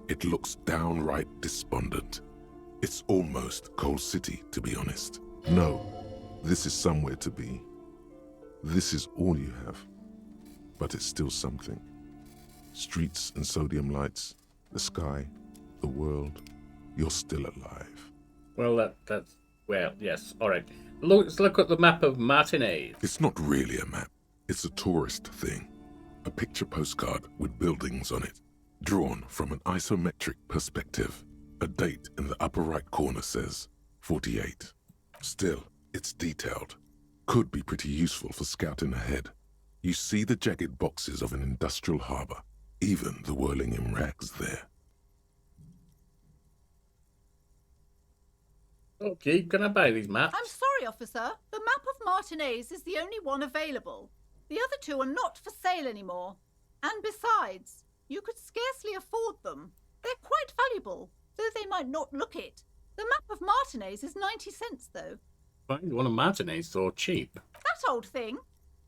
It looks downright despondent. It's almost Coal City, to be honest. No, this is somewhere to be. This is all you have. But it's still something. Streets and sodium lights, the sky, the world. You're still alive. Well, well, yes, all right. Let's look at the map of Martinez. It's not really a map. It's a tourist thing. A picture postcard with buildings on it, drawn from an isometric perspective. A date in the upper right corner says 48. Still, it's detailed. Could be pretty useful for scouting ahead. You see the jagged boxes of an industrial harbour. even the whirling in rags there. Okay, can I buy these maps? I'm sorry, officer. The map of Martinez is the only one available. The other two are not for sale anymore. And besides, you could scarcely afford them. They're quite valuable, though they might not look it. The map of Martinez is 90 cents, though. Find one of Martinez so cheap. That old thing.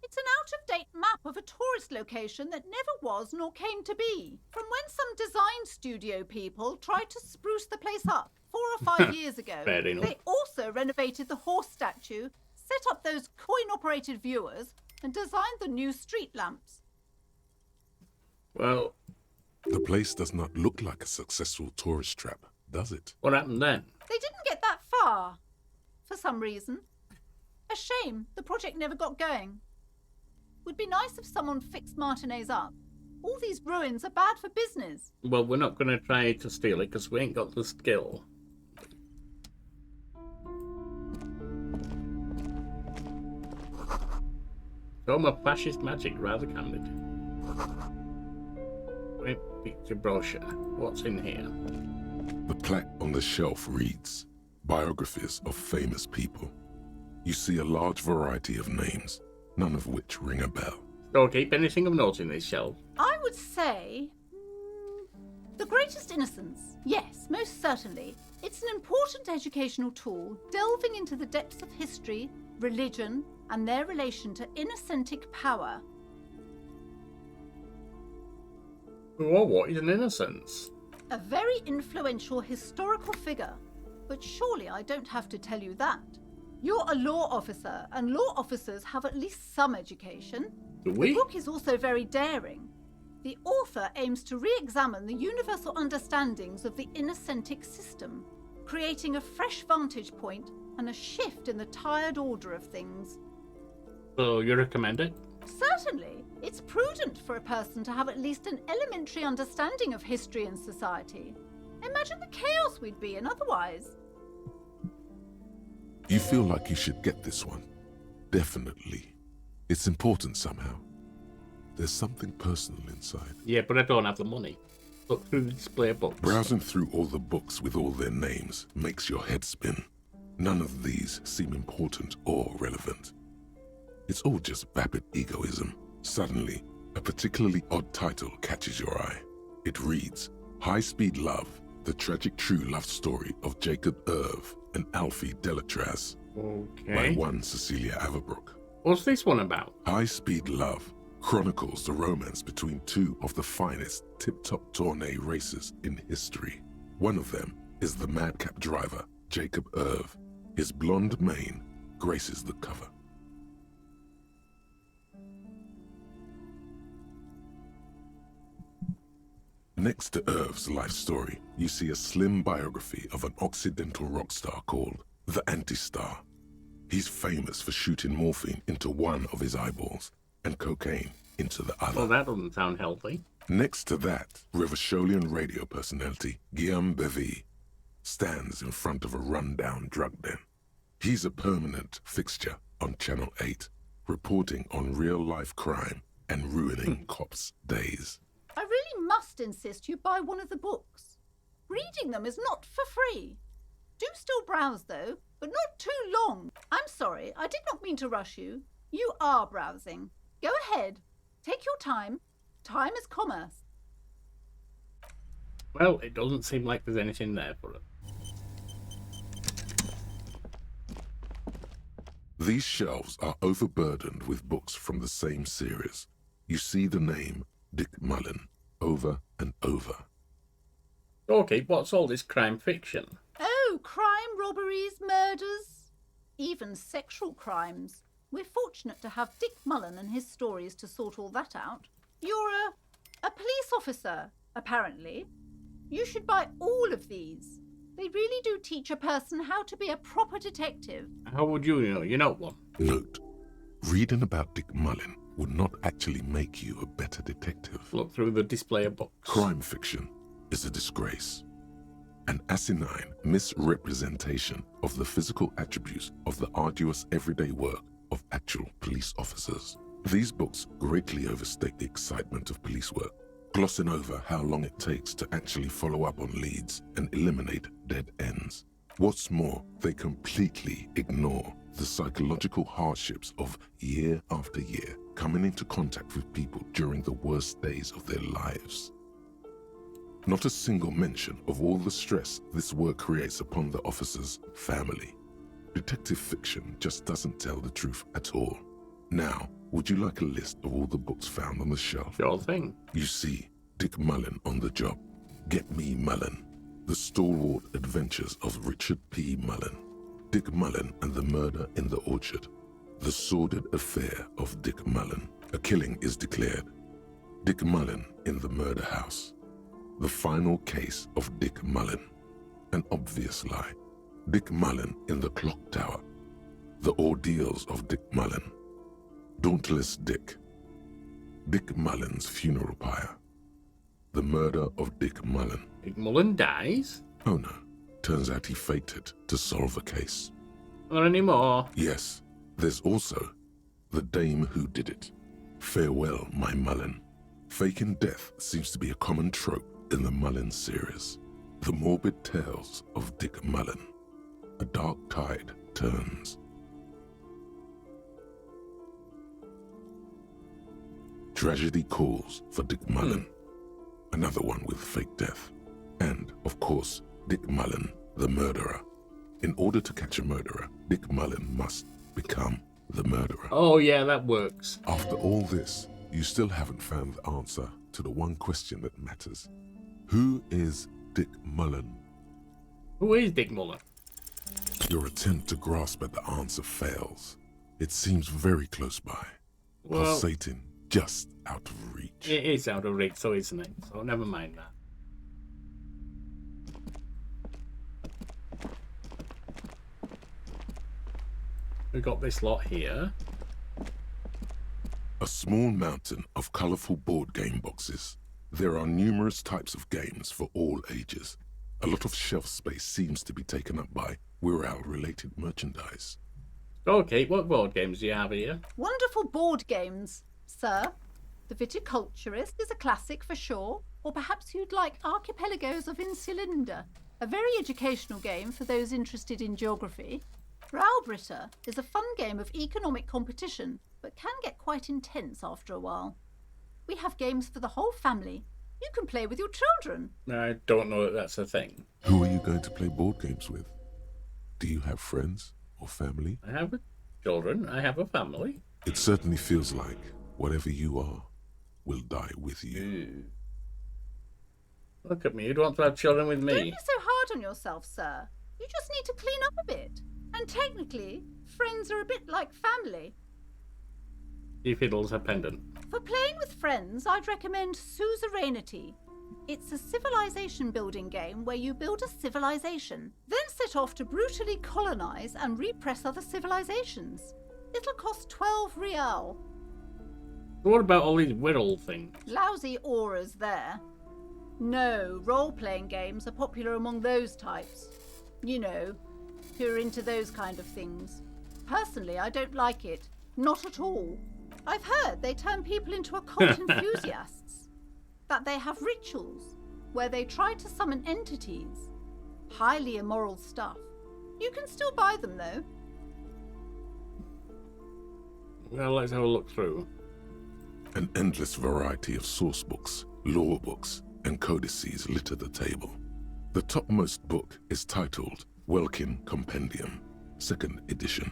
It's an out-of-date map of a tourist location that never was nor came to be. From when some design studio people tried to spruce the place up 4 or 5 years ago. Fair enough. They also renovated the horse statue, set up those coin-operated viewers, and designed the new street lamps. Well, the place does not look like a successful tourist trap, does it? What happened then? They didn't get that far, for some reason. A shame the project never got going. Would be nice if someone fixed Martinez up. All these ruins are bad for business. Well, we're not going to try to steal it because we ain't got the skill. Show my fascist magic, rather candid. Wait, picture brochure. What's in here? The plaque on the shelf reads, Biographies of Famous People. You see a large variety of names, none of which ring a bell. So keep anything of note in this shelf? I would say... The Greatest Innocence. Yes, most certainly. It's an important educational tool, delving into the depths of history, religion, and their relation to innocentic power. Well, what is an innocence? A very influential historical figure. But surely I don't have to tell you that. You're a law officer, and law officers have at least some education. Do we? The book is also very daring. The author aims to re-examine the universal understandings of the innocentic system, creating a fresh vantage point and a shift in the tired order of things. So you recommend it? Certainly. It's prudent for a person to have at least an elementary understanding of history and society. Imagine the chaos we'd be in otherwise. You feel like you should get this one. Definitely. It's important somehow. There's something personal inside. Yeah, but I don't have the money. Look through the display of books. Browsing through all the books with all their names makes your head spin. None of these seem important or relevant. It's all just vapid egoism. Suddenly, a particularly odd title catches your eye. It reads, High Speed Love, the tragic true love story of Jacob Irv and Alfie Delatraz. Okay. By one Cecilia Averbrook. What's this one about? High Speed Love chronicles the romance between two of the finest tip-top tourney racers in history. One of them is the madcap driver, Jacob Irv. His blonde mane graces the cover. Next to Irv's life story, you see a slim biography of an Occidental rock star called the Anti-Star. He's famous for shooting morphine into one of his eyeballs and cocaine into the other. Well, that doesn't sound healthy. Next to that, Rivasholian radio personality Guillaume Bevy stands in front of a run-down drug den. He's a permanent fixture on Channel 8, reporting on real-life crime and ruining cops' days. I really must insist you buy one of the books. Reading them is not for free. Do still browse, though, but not too long. I'm sorry, I did not mean to rush you. You are browsing. Go ahead. Take your time. Time is commerce. Well, it doesn't seem like there's anything there for it. These shelves are overburdened with books from the same series. You see the name Dick Mullen over and over. Okay, what's all this crime fiction? Oh, crime, robberies, murders, even sexual crimes. We're fortunate to have Dick Mullen and his stories to sort all that out. You're a police officer, apparently. You should buy all of these. They really do teach a person how to be a proper detective. How would you know? You're not one. Note, reading about Dick Mullen would not actually make you a better detective. Look through the display of books. Crime fiction is a disgrace. An asinine misrepresentation of the physical attributes of the arduous everyday work of actual police officers. These books greatly overstate the excitement of police work, glossing over how long it takes to actually follow up on leads and eliminate dead ends. What's more, they completely ignore the psychological hardships of year after year coming into contact with people during the worst days of their lives. Not a single mention of all the stress this work creates upon the officer's family. Detective fiction just doesn't tell the truth at all. Now, would you like a list of all the books found on the shelf? Sure thing. You see Dick Mullen on the job. Get Me Mullen. The Stalwart Adventures of Richard P. Mullen. Dick Mullen and the Murder in the Orchard. The Sordid Affair of Dick Mullen. A killing is declared. Dick Mullen in the Murder House. The Final Case of Dick Mullen. An Obvious Lie. Dick Mullen in the Clock Tower. The Ordeals of Dick Mullen. Dauntless Dick. Dick Mullen's Funeral Pyre. The Murder of Dick Mullen. Dick Mullen dies? Oh no. Turns out he fated to solve a case. Are there any more? Yes. There's also The Dame Who Did It. Farewell, My Mullen. Faking death seems to be a common trope in the Mullen series. The Morbid Tales of Dick Mullen. A dark tide turns. Tragedy Calls for Dick Mullen. Another one with fake death. And, of course, Dick Mullen, the murderer. In order to catch a murderer, Dick Mullen must become the murderer. Oh yeah, that works. After all this, you still haven't found the answer to the one question that matters. Who is Dick Mullen? Who is Dick Mullen? Your attempt to grasp at the answer fails. It seems very close by. Well, Pulsating just out of reach. It is out of reach, so isn't it? So never mind that. We got this lot here. A small mountain of colourful board game boxes. There are numerous types of games for all ages. A lot of shelf space seems to be taken up by Wirral-related merchandise. Okay, what board games do you have here? Wonderful board games, sir. The Viticulturist is a classic for sure, or perhaps you'd like Archipelagos of Insulinda, a very educational game for those interested in geography. Raubritter is a fun game of economic competition, but can get quite intense after a while. We have games for the whole family. You can play with your children. I don't know that that's a thing. Who are you going to play board games with? Do you have friends or family? I have children. I have a family. It certainly feels like whatever you are will die with you. Ooh. Look at me. You'd want to have children with me. Don't be so hard on yourself, sir. You just need to clean up a bit. And technically, friends are a bit like family. He fiddles her pendant. For playing with friends, I'd recommend Suzerainty. It's a civilization building game where you build a civilization, then set off to brutally colonize and repress other civilizations. It'll cost 12 real. What about all these whittle things? Lousy auras there. No, role-playing games are popular among those types. You know, who are into those kind of things. Personally, I don't like it. Not at all. I've heard they turn people into occult enthusiasts. That they have rituals where they try to summon entities. Highly immoral stuff. You can still buy them, though. Well, let's have a look through. An endless variety of source books, lore books, and codices litter the table. The topmost book is titled Welkin Compendium, 2nd edition.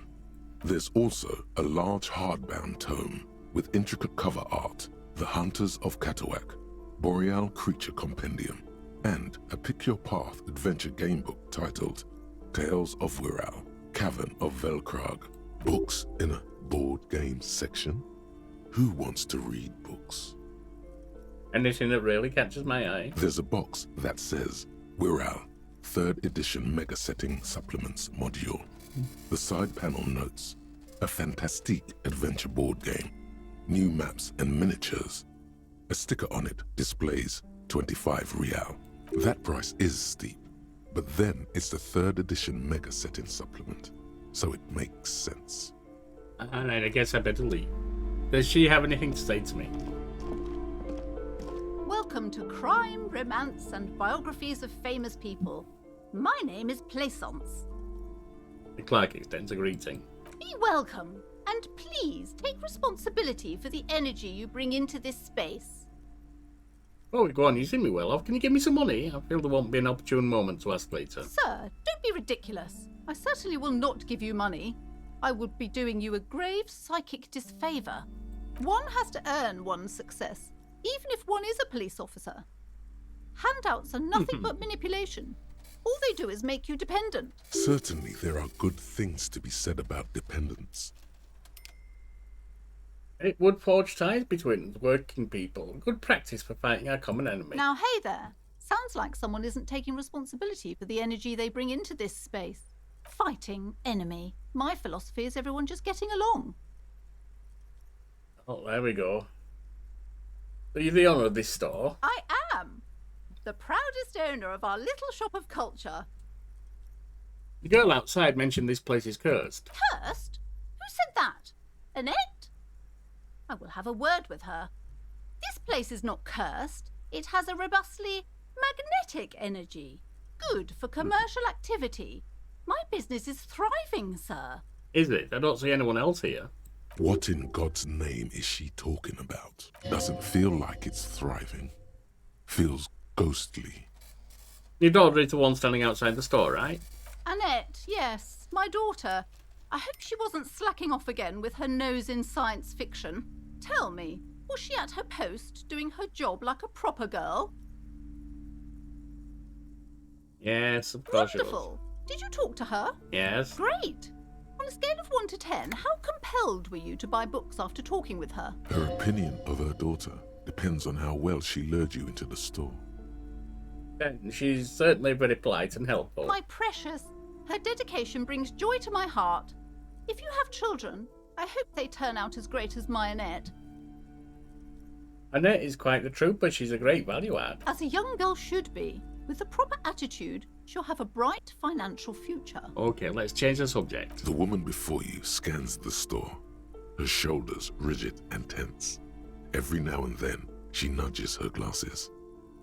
There's also a large hardbound tome with intricate cover art, The Hunters of Katawak, Boreal Creature Compendium, and a Pick Your Path adventure game book titled Tales of Wirral, Cavern of Velkrag. Books in a board game section? Who wants to read books? Anything that really catches my eye. There's a box that says Wirral, 3rd edition Mega Setting Supplements Module. The side panel notes, a fantastique adventure board game, new maps and miniatures. A sticker on it displays 25 real. That price is steep, but then it's the 3rd edition Mega Setting Supplement, so it makes sense. And I guess I better leave. Does she have anything to say to me? Well, Welcome to Crime, Romance, and Biographies of Famous People. My name is Plaisance. The clerk extends a greeting. Be welcome, and please take responsibility for the energy you bring into this space. Oh, go on, you seem me well off. Can you give me some money? I feel there won't be an opportune moment to ask later. Sir, don't be ridiculous. I certainly will not give you money. I would be doing you a grave psychic disfavour. One has to earn one's success, even if one is a police officer. Handouts are nothing but manipulation. All they do is make you dependent. Certainly there are good things to be said about dependence. It would forge ties between working people. Good practice for fighting our common enemy. Now, hey there. Sounds like someone isn't taking responsibility for the energy they bring into this space. Fighting enemy. My philosophy is everyone just getting along. Oh, there we go. Are you the owner of this store? I am. The proudest owner of our little shop of culture. The girl outside mentioned this place is cursed. Cursed? Who said that? Annette? I will have a word with her. This place is not cursed. It has a robustly magnetic energy. Good for commercial activity. My business is thriving, sir. Is it? I don't see anyone else here. What in God's name is she talking about? Doesn't feel like it's thriving. Feels ghostly. Your daughter is the one standing outside the store, right? Annette, yes, my daughter. I hope she wasn't slacking off again with her nose in science fiction. Tell me, was she at her post doing her job like a proper girl? Yes, of course she was. Wonderful. Did you talk to her? Yes. Great. On a scale of 1 to 10, how compelled were you to buy books after talking with her? Her opinion of her daughter depends on how well she lured you into the store. She's certainly very polite and helpful. My precious, her dedication brings joy to my heart. If you have children, I hope they turn out as great as my Annette. Annette is quite the trooper. She's a great value add. As a young girl should be. With the proper attitude, she'll have a bright financial future. Okay, let's change the subject. The woman before you scans the store, her shoulders rigid and tense. Every now and then, she nudges her glasses.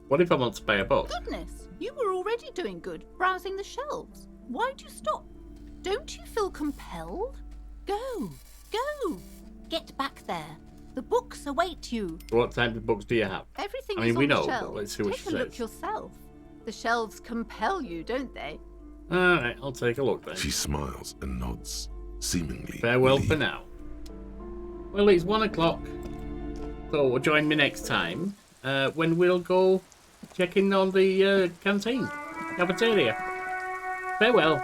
What if I want to buy a book? Goodness, you were already doing good, browsing the shelves. Why'd you stop? Don't you feel compelled? Go, go, get back there. The books await you. What type of books do you have? Everything I mean, is on we the know, shelves. but let's see what Take she a look says. yourself. The shelves compel you, don't they? Alright, I'll take a look then. She smiles and nods, seemingly Farewell relieved. for now. Well, it's 1 o'clock. So join me next time when we'll go check in on the canteen, cafeteria. Farewell.